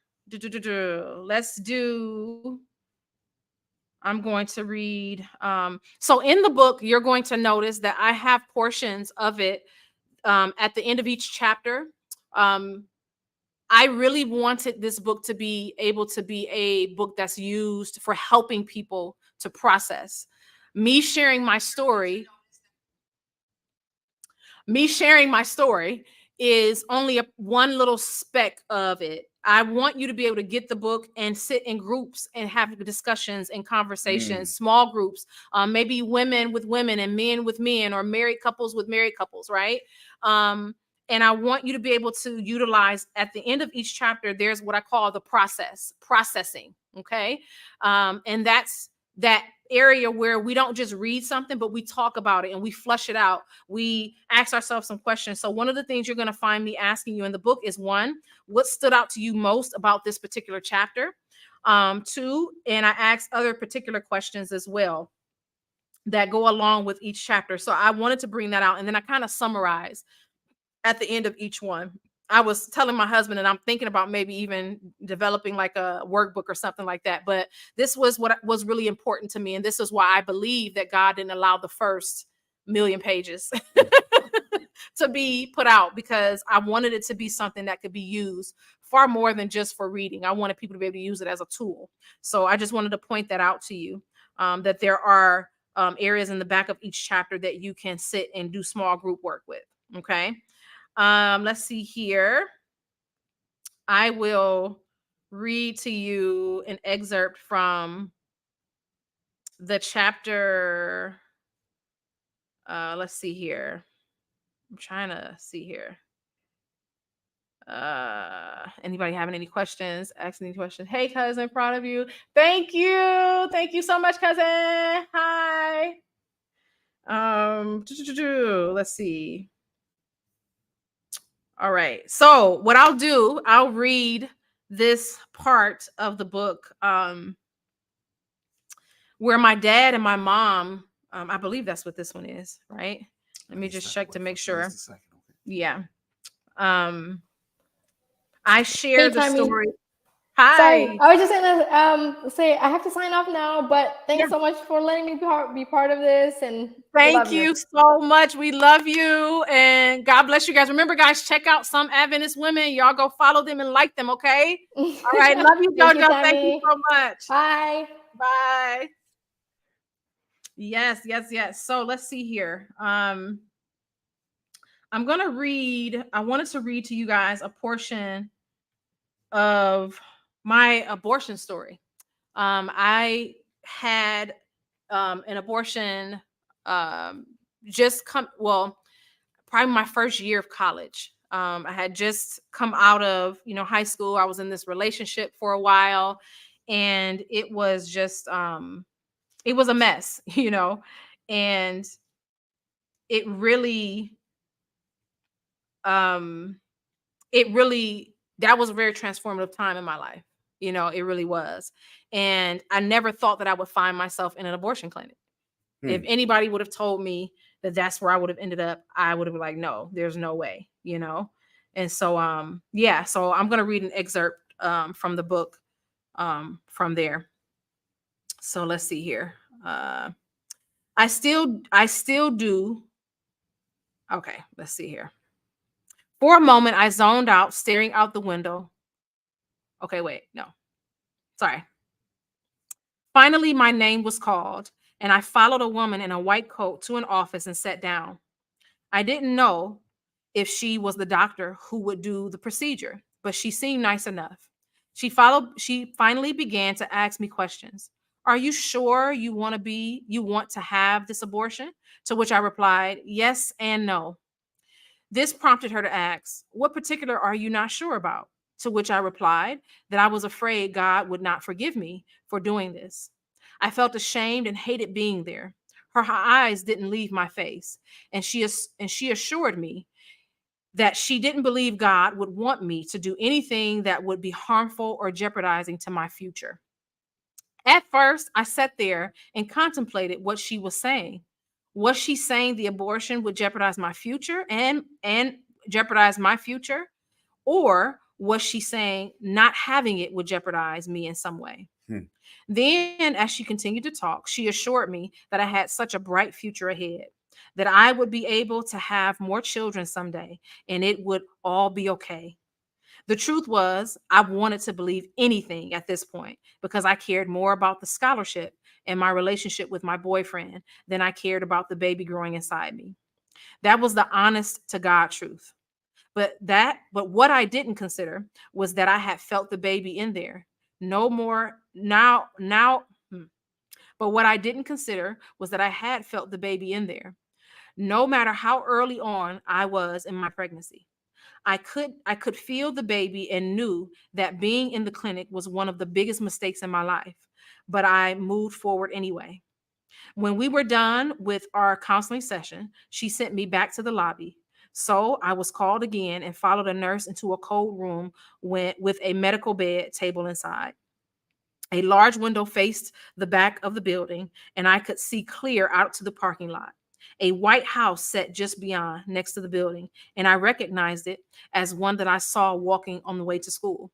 A: I'm going to read. So in the book, you're going to notice that I have portions of it at the end of each chapter. I really wanted this book to be able to be a book that's used for helping people to process. Me sharing my story is only one little speck of it. I want you to be able to get the book and sit in groups and have discussions and conversations, small groups, maybe women with women and men with men, or married couples with married couples, right? And I want you to be able to utilize, at the end of each chapter, there's what I call the processing. Okay. And that's that area where we don't just read something, but we talk about it and we flush it out. We ask ourselves some questions. So one of the things you're going to find me asking you in the book is, one, what stood out to you most about this particular chapter? Two, and I ask other particular questions as well that go along with each chapter. So I wanted to bring that out. And then I kind of summarize at the end of each one. I was telling my husband, and I'm thinking about maybe even developing like a workbook or something like that. But this was what was really important to me. And this is why I believe that God didn't allow the first 1,000,000 pages to be put out, because I wanted it to be something that could be used far more than just for reading. I wanted people to be able to use it as a tool. So I just wanted to point that out to you, that there are areas in the back of each chapter that you can sit and do small group work with. Okay. Let's see here. I will read to you an excerpt from the chapter. Let's see here. I'm trying to see here. Anybody having any questions? Asking any questions? Hey, cousin, proud of you. Thank you. Thank you so much, cousin. Hi. Let's see. All right. So what I'll do, I'll read this part of the book where my dad and my mom, I believe that's what this one is, right? Let me just check to make sure. Yeah. I shared the story. Hi.
B: Sorry, I was just gonna say I have to sign off now, but thanks so much for letting me be part of this. And
A: thank you so much. We love you, and God bless you guys. Remember, guys, check out Some Adventist Women. Y'all go follow them and like them, okay? All right, love you, JoJo. Thank you so much.
B: Bye.
A: Bye. Yes. So let's see here. I'm gonna read. I wanted to read to you guys a portion of my abortion story. I had an abortion probably my first year of college. I had just come out of high school. I was in this relationship for a while, and it was just it was a mess, and it really that was a very transformative time in my life. It really was. And I never thought that I would find myself in an abortion clinic. If anybody would have told me that that's where I would have ended up, I would have been like, no, there's no way, And so, so I'm going to read an excerpt from the book from there. So let's see here. I still do. Okay, let's see here. For a moment, I zoned out, staring out the window. Okay, wait, no. Sorry. Finally, my name was called, and I followed a woman in a white coat to an office and sat down. I didn't know if she was the doctor who would do the procedure, but she seemed nice enough. She finally began to ask me questions. Are you sure you want to have this abortion? To which I replied, yes and no. This prompted her to ask, what particular are you not sure about? To which I replied that I was afraid God would not forgive me for doing this. I felt ashamed and hated being there. Her eyes didn't leave my face, and she assured me that she didn't believe God would want me to do anything that would be harmful or jeopardizing to my future. At first, I sat there and contemplated what she was saying. Was she saying the abortion would jeopardize my future and jeopardize my future? Or was she saying not having it would jeopardize me in some way? Then, as she continued to talk, she assured me that I had such a bright future ahead, that I would be able to have more children someday, and it would all be okay. The truth was, I wanted to believe anything at this point because I cared more about the scholarship and my relationship with my boyfriend than I cared about the baby growing inside me. That was the honest to God truth. But what I didn't consider was that I had felt the baby in there. No more now. But what I didn't consider was that I had felt the baby in there. No matter how early on I was in my pregnancy, I could feel the baby and knew that being in the clinic was one of the biggest mistakes in my life. But I moved forward anyway. When we were done with our counseling session, she sent me back to the lobby. So I was called again and followed a nurse into a cold room with a medical bed table inside. A large window faced the back of the building, and I could see clear out to the parking lot. A white house sat just beyond, next to the building, and I recognized it as one that I saw walking on the way to school.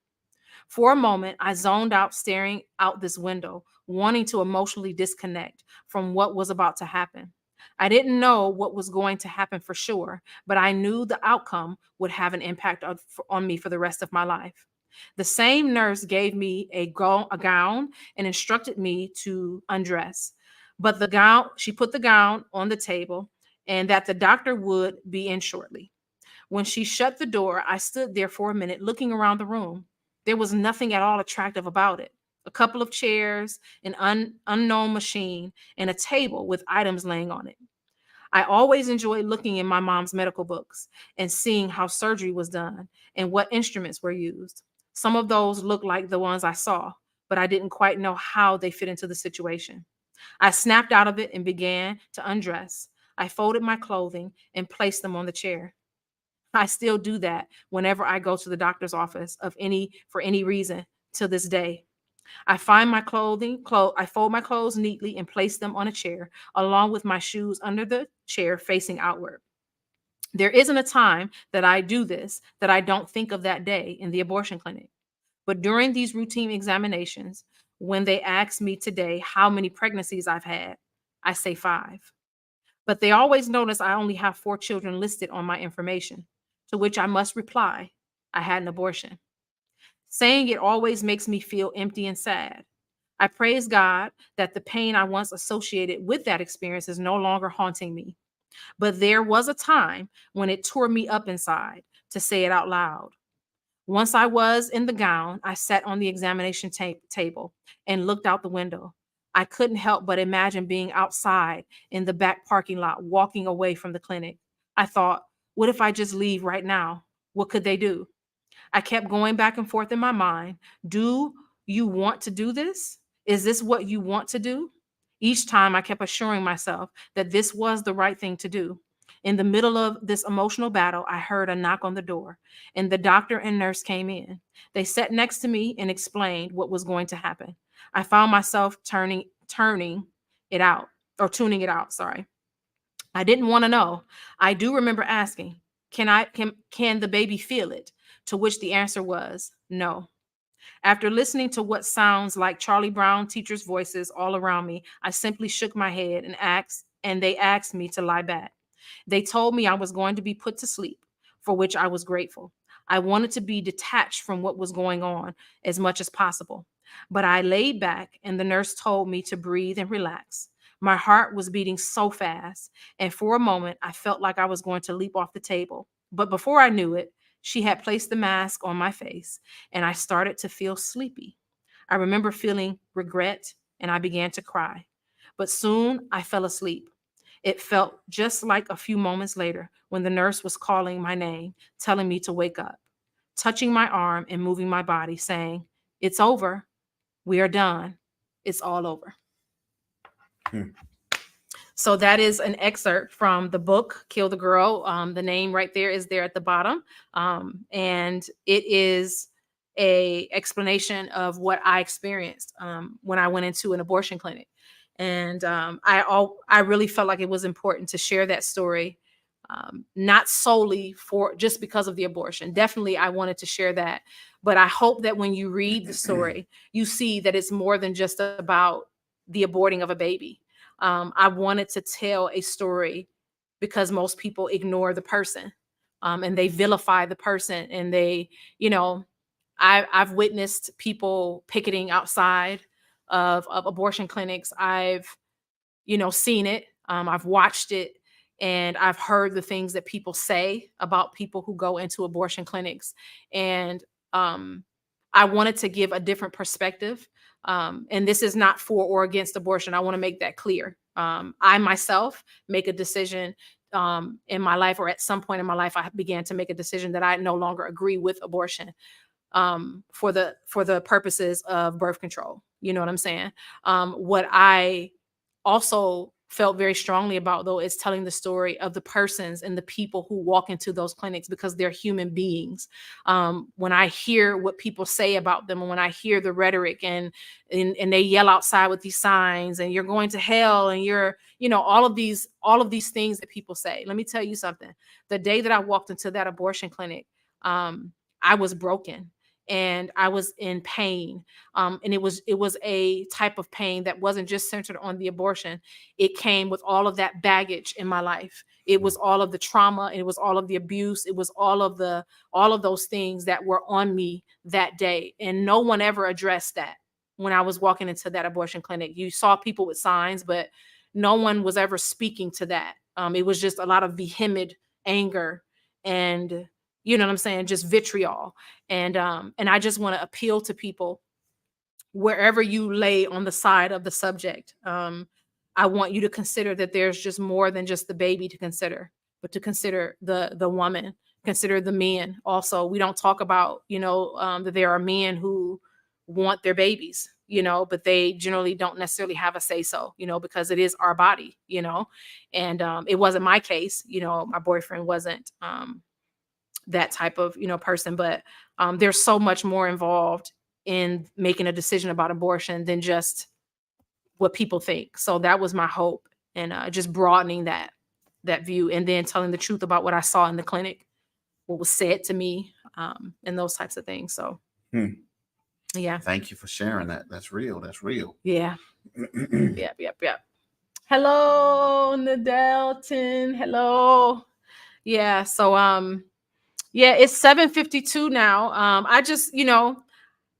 A: For a moment, I zoned out, staring out this window, wanting to emotionally disconnect from what was about to happen. I didn't know what was going to happen for sure, but I knew the outcome would have an impact on me for the rest of my life. The same nurse gave me a gown and instructed me to undress. But she put the gown on the table and that the doctor would be in shortly. When she shut the door, I stood there for a minute looking around the room. There was nothing at all attractive about it. A couple of chairs, an unknown machine, and a table with items laying on it. I always enjoyed looking in my mom's medical books and seeing how surgery was done and what instruments were used. Some of those looked like the ones I saw, but I didn't quite know how they fit into the situation. I snapped out of it and began to undress. I folded my clothing and placed them on the chair. I still do that whenever I go to the doctor's office for any reason to this day. I fold my clothes neatly and place them on a chair, along with my shoes under the chair facing outward. There isn't a time that I do this that I don't think of that day in the abortion clinic. But during these routine examinations, when they ask me today how many pregnancies I've had, I say 5. But they always notice I only have 4 children listed on my information, to which I must reply, I had an abortion. Saying it always makes me feel empty and sad. I praise God that the pain I once associated with that experience is no longer haunting me. But there was a time when it tore me up inside to say it out loud. Once I was in the gown, I sat on the examination table and looked out the window. I couldn't help but imagine being outside in the back parking lot, walking away from the clinic. I thought, what if I just leave right now? What could they do? I kept going back and forth in my mind. Do you want to do this? Is this what you want to do? Each time I kept assuring myself that this was the right thing to do. In the middle of this emotional battle, I heard a knock on the door, and the doctor and nurse came in. They sat next to me and explained what was going to happen. I found myself turning it out or tuning it out, sorry. I didn't want to know. I do remember asking, can the baby feel it? To which the answer was no. After listening to what sounds like Charlie Brown teachers' voices all around me, I simply shook my head and they asked me to lie back. They told me I was going to be put to sleep, for which I was grateful. I wanted to be detached from what was going on as much as possible. But I laid back, and the nurse told me to breathe and relax. My heart was beating so fast, and for a moment, I felt like I was going to leap off the table. But before I knew it, she had placed the mask on my face, and I started to feel sleepy. I remember feeling regret, and I began to cry. But soon I fell asleep. It felt just like a few moments later when the nurse was calling my name, telling me to wake up, touching my arm and moving my body, saying, "It's over. We are done. It's all over."
C: Hmm.
A: So that is an excerpt from the book Kill the Girl. The name right there is there at the bottom. And it is a explanation of what I experienced when I went into an abortion clinic. And I really felt like it was important to share that story, not solely for just because of the abortion. Definitely, I wanted to share that. But I hope that when you read the story, you see that it's more than just about the aborting of a baby. I wanted to tell a story because most people ignore the person, and they vilify the person. And they, you know, I've witnessed people picketing outside of abortion clinics. I've, seen it. I've watched it. and I've heard the things that people say about people who go into abortion clinics. And I wanted to give a different perspective. And this is not for or against abortion. I want to make that clear. I myself make a decision in my life, or at some point in my life, I began to make a decision that I no longer agree with abortion for the purposes of birth control. You know what I'm saying? What I also felt very strongly about, though, is telling the story of the persons and the people who walk into those clinics, because they're human beings. When I hear what people say about them, and when I hear the rhetoric and they yell outside with these signs, and you're going to hell, and you're, all of these things that people say. Let me tell you something. The day that I walked into that abortion clinic, I was broken and I was in pain. And it was a type of pain that wasn't just centered on the abortion. It came with all of that baggage in my life. It was all of the trauma. It was all of the abuse. It was all of those things that were on me that day. And no one ever addressed that when I was walking into that abortion clinic. You saw people with signs, but no one was ever speaking to that. It was just a lot of vehement anger and, you know what I'm saying, just vitriol. And I just want to appeal to people, wherever you lay on the side of the subject. I want you to consider that there's just more than just the baby to consider, but to consider the woman, consider the men. Also, we don't talk about, that there are men who want their babies, but they generally don't necessarily have a say so, because it is our body, and it wasn't my case. My boyfriend wasn't that type of person, but there's so much more involved in making a decision about abortion than just what people think. So that was my hope, and just broadening that view, and then telling the truth about what I saw in the clinic, what was said to me, and those types of things. So yeah.
C: Thank you for sharing that. That's real.
A: Yeah. Yep. Hello, Nadelton. Hello. Yeah. So yeah, it's 7:52 now. I just,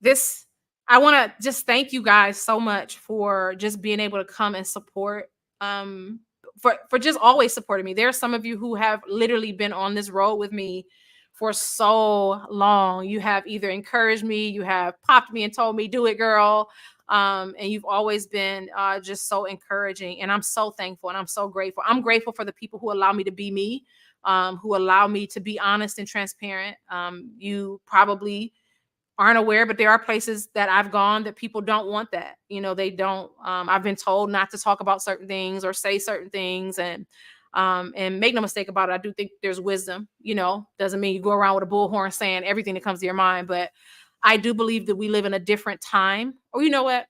A: this, I want to just thank you guys so much for just being able to come and support, for just always supporting me. There are some of you who have literally been on this road with me for so long. You have either encouraged me, you have popped me and told me, do it, girl. And you've always been just so encouraging. And I'm so thankful and I'm so grateful. I'm grateful for the people who allow me to be me, who allow me to be honest and transparent. You probably aren't aware, but there are places that I've gone that people don't want that. They don't, I've been told not to talk about certain things or say certain things. And make no mistake about it, I do think there's wisdom, doesn't mean you go around with a bullhorn saying everything that comes to your mind. But I do believe that we live in a different time. Or you know what?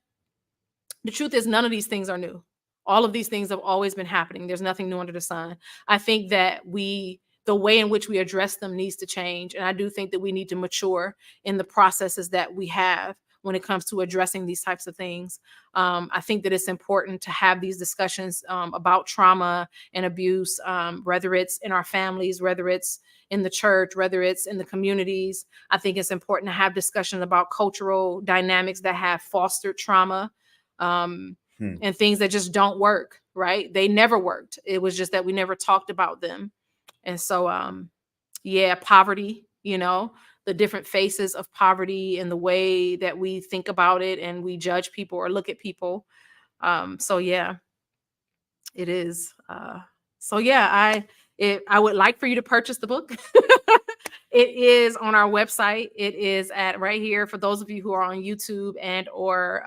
A: The truth is, none of these things are new. All of these things have always been happening. There's nothing new under the sun. I think that the way in which we address them needs to change. And I do think that we need to mature in the processes that we have when it comes to addressing these types of things. I think that it's important to have these discussions about trauma and abuse, whether it's in our families, whether it's in the church, whether it's in the communities. I think it's important to have discussions about cultural dynamics that have fostered trauma, and things that just don't work, right? They never worked. It was just that we never talked about them. And so, yeah, poverty, the different faces of poverty and the way that we think about it and we judge people or look at people. So yeah, it is. So yeah, I would like for you to purchase the book. It is on our website. It is at right here for those of you who are on YouTube and or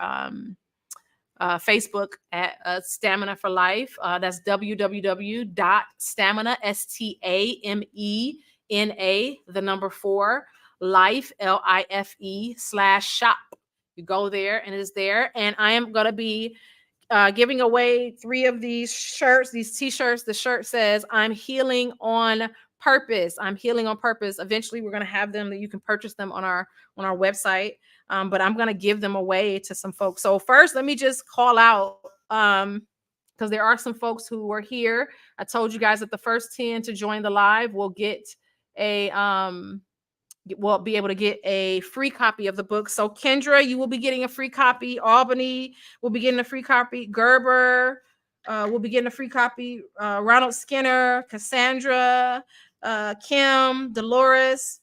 A: Facebook at Stamina for Life. That's www.stamina, STAMENA, 4 life, LIFE/shop. You go there and it is there. And I am going to be giving away 3 of these shirts, these t-shirts. The shirt says, I'm healing on purpose. I'm healing on purpose. Eventually we're going to have them that you can purchase them on our website. But I'm going to give them away to some folks. So first, let me just call out, because there are some folks who were here. I told you guys that the first 10 to join the live will get will be able to get a free copy of the book. So Kendra, you will be getting a free copy. Albany will be getting a free copy. Gerber, will be getting a free copy. Ronald Skinner, Cassandra, Kim, Dolores,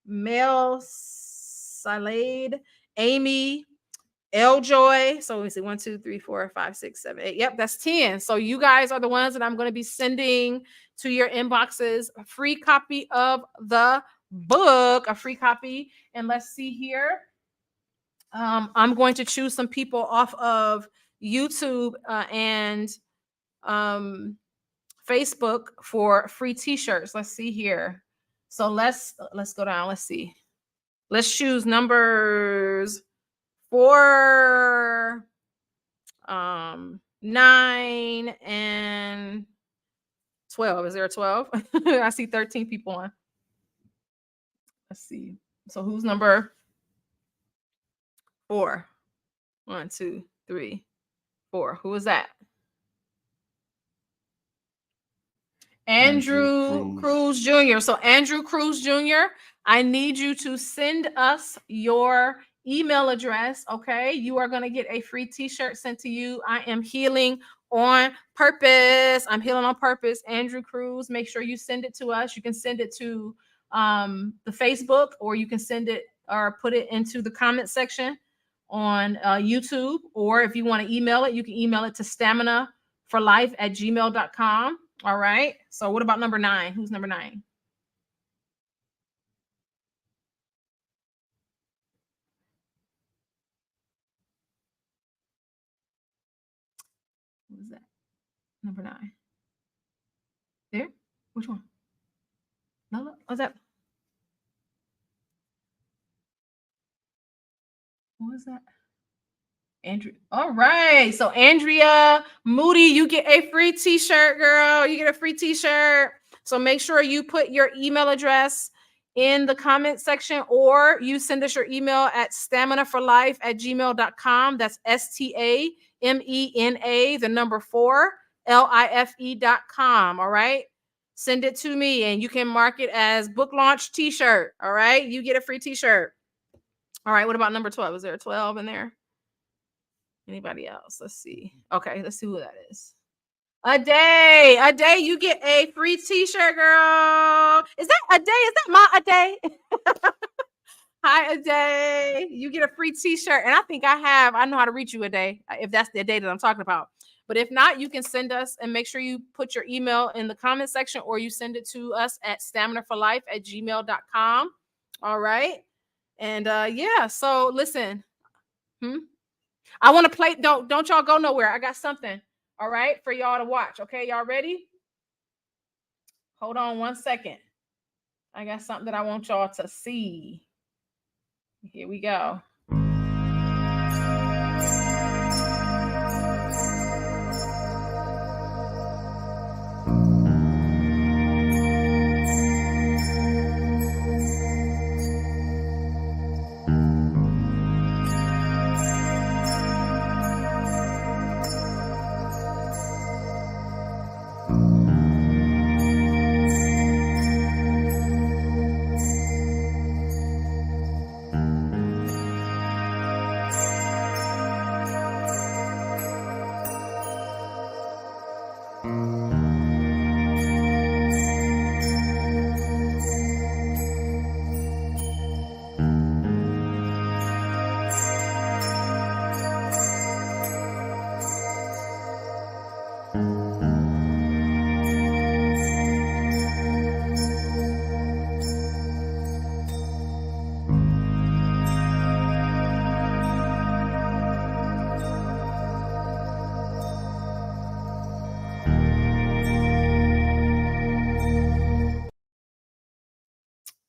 A: Mel Salade, Amy, Joy. So let me see, 1, 2, 3, 4, 5, 6, 7, 8. Yep, that's 10. So you guys are the ones that I'm going to be sending to your inboxes a free copy of the book, a free copy. And let's see here. I'm going to choose some people off of YouTube and Facebook for free t-shirts. Let's see here. So let's go down. Let's see. Let's choose numbers 4, 9, and 12. Is there a 12? I see 13 people on. Let's see. So who's number 4? 1, 2, 3, 4. Who is that? Andrew Cruz Jr. So Andrew Cruz Jr., I need you to send us your email address. Okay. You are going to get a free t-shirt sent to you. I am healing on purpose. I'm healing on purpose. Andrew Cruz, make sure you send it to us. You can send it to the Facebook, or you can send it or put it into the comment section on YouTube. Or if you want to email it, you can email it to staminaforlife@gmail.com. All right. So what about number 9? Who's number 9? What is that? Number 9. There? Which one? No, what's that? What was that? Andrew. All right. So Andrea Moody, you get a free t-shirt, girl. You get a free t-shirt. So make sure you put your email address in the comment section, or you send us your email at staminaforlife@gmail.com. That's STAMENA, the number 4, LIFE.com. All right. Send it to me, and you can mark it as book launch t-shirt. All right. You get a free t-shirt. All right. What about number 12? Is there a 12 in there? Anybody else? Let's see. Okay, let's see who that is. A day, you get a free t-shirt, girl. Is that a day? Is that my a day? Hi, a day. You get a free t-shirt. And I think I know how to reach you a day, if that's the day that I'm talking about. But if not, you can send us, and make sure you put your email in the comment section, or you send it to us at staminaforlife@gmail.com. All right. And yeah, so listen. I want to play. Don't y'all go nowhere. I got something, all right, for y'all to watch. Okay, y'all ready? Hold on 1 second. I got something that I want y'all to see. Here we go.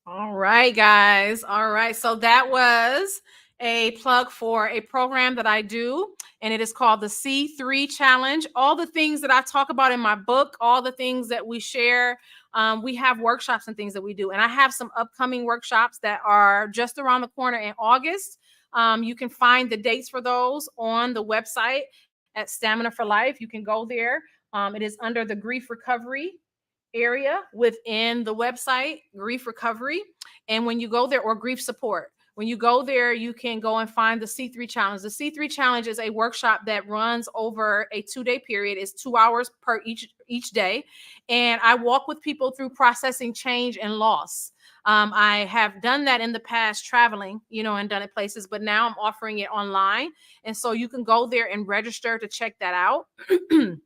A: All right, guys. All right. So that was a plug for a program that I do, and it is called the C3 Challenge. All the things that I talk about in my book, all the things that we share, we have workshops and things that we do. And I have some upcoming workshops that are just around the corner in August. You can find the dates for those on the website at Stamina for Life. You can go there. It is under the grief recovery area within the website, grief recovery. And when you go there, or grief support, When you go there, you can go and find the C3 Challenge. The C3 Challenge is a workshop that runs over a 2-day period. It's 2 hours per each day. And I walk with people through processing change and loss. I have done that in the past traveling, and done it places, but now I'm offering it online. And so you can go there and register to check that out. And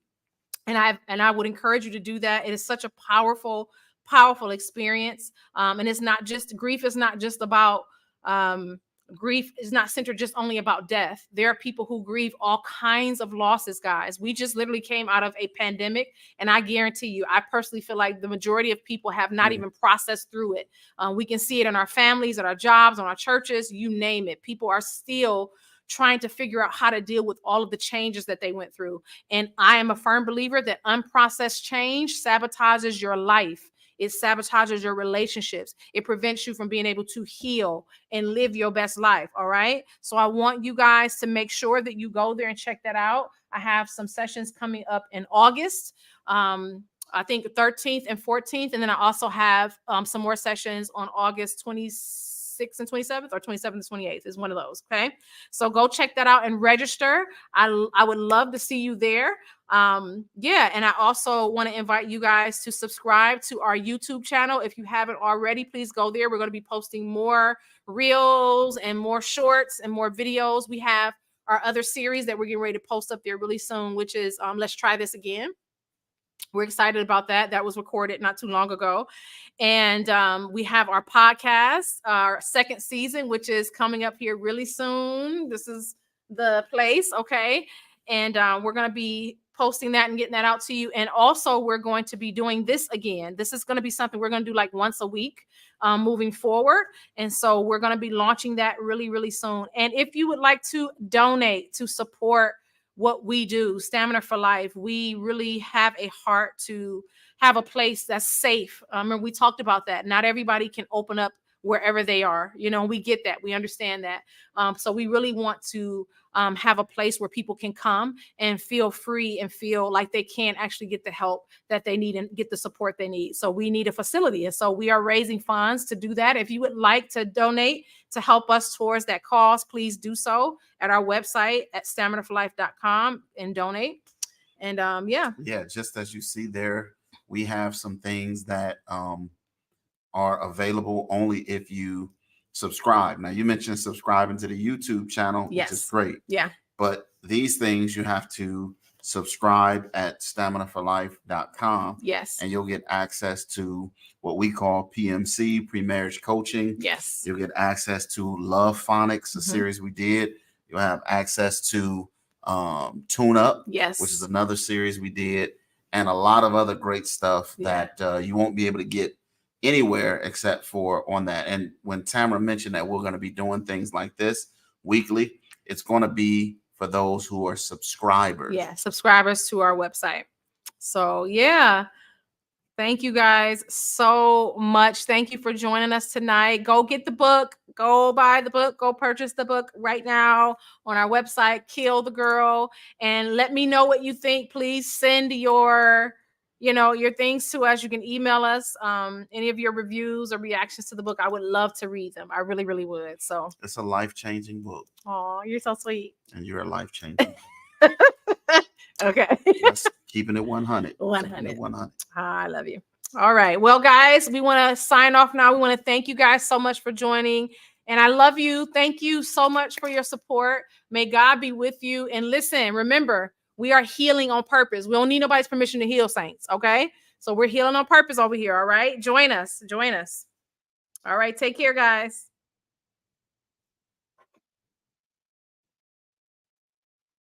A: I would encourage you to do that. It is such a powerful experience. And it's not just grief is not just about grief is not centered just only about death. There are people who grieve all kinds of losses, guys. We just literally came out of a pandemic, and I guarantee you, I personally feel like the majority of people have not even processed through it. We can see it in our families, at our jobs, on our churches, you name it. People are still trying to figure out how to deal with all of the changes that they went through. And I am a firm believer that unprocessed change sabotages your life. It sabotages your relationships. It prevents you from being able to heal and live your best life. All right. So I want you guys to make sure that you go there and check that out. I have some sessions coming up in August. I think 13th and 14th. And then I also have some more sessions on August 26th and 27th, or 27th and 28th is one of those. Okay. So go check that out and register. I would love to see you there. And I also want to invite you guys to subscribe to our YouTube channel. If you haven't already, please go there. We're going to be posting more reels and more shorts and more videos. We have our other series that we're getting ready to post up there really soon, which is Let's Try This Again. We're excited about that. That was recorded not too long ago. And we have our podcast, our second season, which is coming up here really soon. This is the place. Okay. And we're going to be posting that and getting that out to you. And also we're going to be doing this again. This is going to be something we're going to do like once a week moving forward. And so we're going to be launching that really, really soon. And if you would like to donate to support what we do, Stamina for Life, we really have a heart to have a place that's safe. And we talked about that. Not everybody can open up wherever they are. We get that. We understand that. So we really want to have a place where people can come and feel free and feel like they can actually get the help that they need and get the support they need. So we need a facility. And so we are raising funds to do that. If you would like to donate to help us towards that cause, please do so at our website at staminaforlife.com and donate. And
C: just as you see there, we have some things that are available only if you subscribe. Now, you mentioned subscribing to the YouTube channel, which is great.
A: Yeah.
C: But these things you have to subscribe at staminaforlife.com.
A: Yes.
C: And you'll get access to what we call PMC, pre-marriage coaching.
A: Yes.
C: You'll get access to Love Phonics, a series we did. You'll have access to Tune Up,
A: yes,
C: which is another series we did, and a lot of other great stuff that you won't be able to get anywhere except for on that. And when Tamara mentioned that we're going to be doing things like this weekly, it's going to be for those who are subscribers.
A: Yeah, subscribers to our website. So thank you guys so much. Thank you for joining us tonight. Go get the book. Go buy the book. Go purchase the book right now on our website, Kill the Girl. And let me know what you think. Please send your things to us. You can email us any of your reviews or reactions to the book. I would love to read them. I really, really would. So
C: it's a life-changing book.
A: Oh, you're so sweet.
C: And you're a life-changing.
A: Okay.
C: Yes, keeping it 100.
A: 100.
C: 100.
A: I love you. All right. Well, guys, we want to sign off now. We want to thank you guys so much for joining. And I love you. Thank you so much for your support. May God be with you. And listen, remember, we are healing on purpose. We don't need nobody's permission to heal, saints. Okay. So we're healing on purpose over here. All right. Join us. All right. Take care, guys.